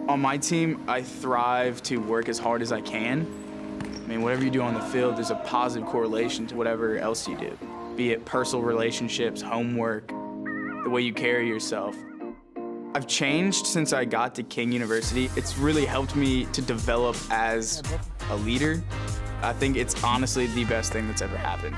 On my team, I thrive to work as hard as I can. I mean, whatever you do on the field, there's a positive correlation to whatever else you do, be it personal relationships, homework, the way you carry yourself. I've changed since I got to King University. It's really helped me to develop as a leader. I think it's honestly the best thing that's ever happened.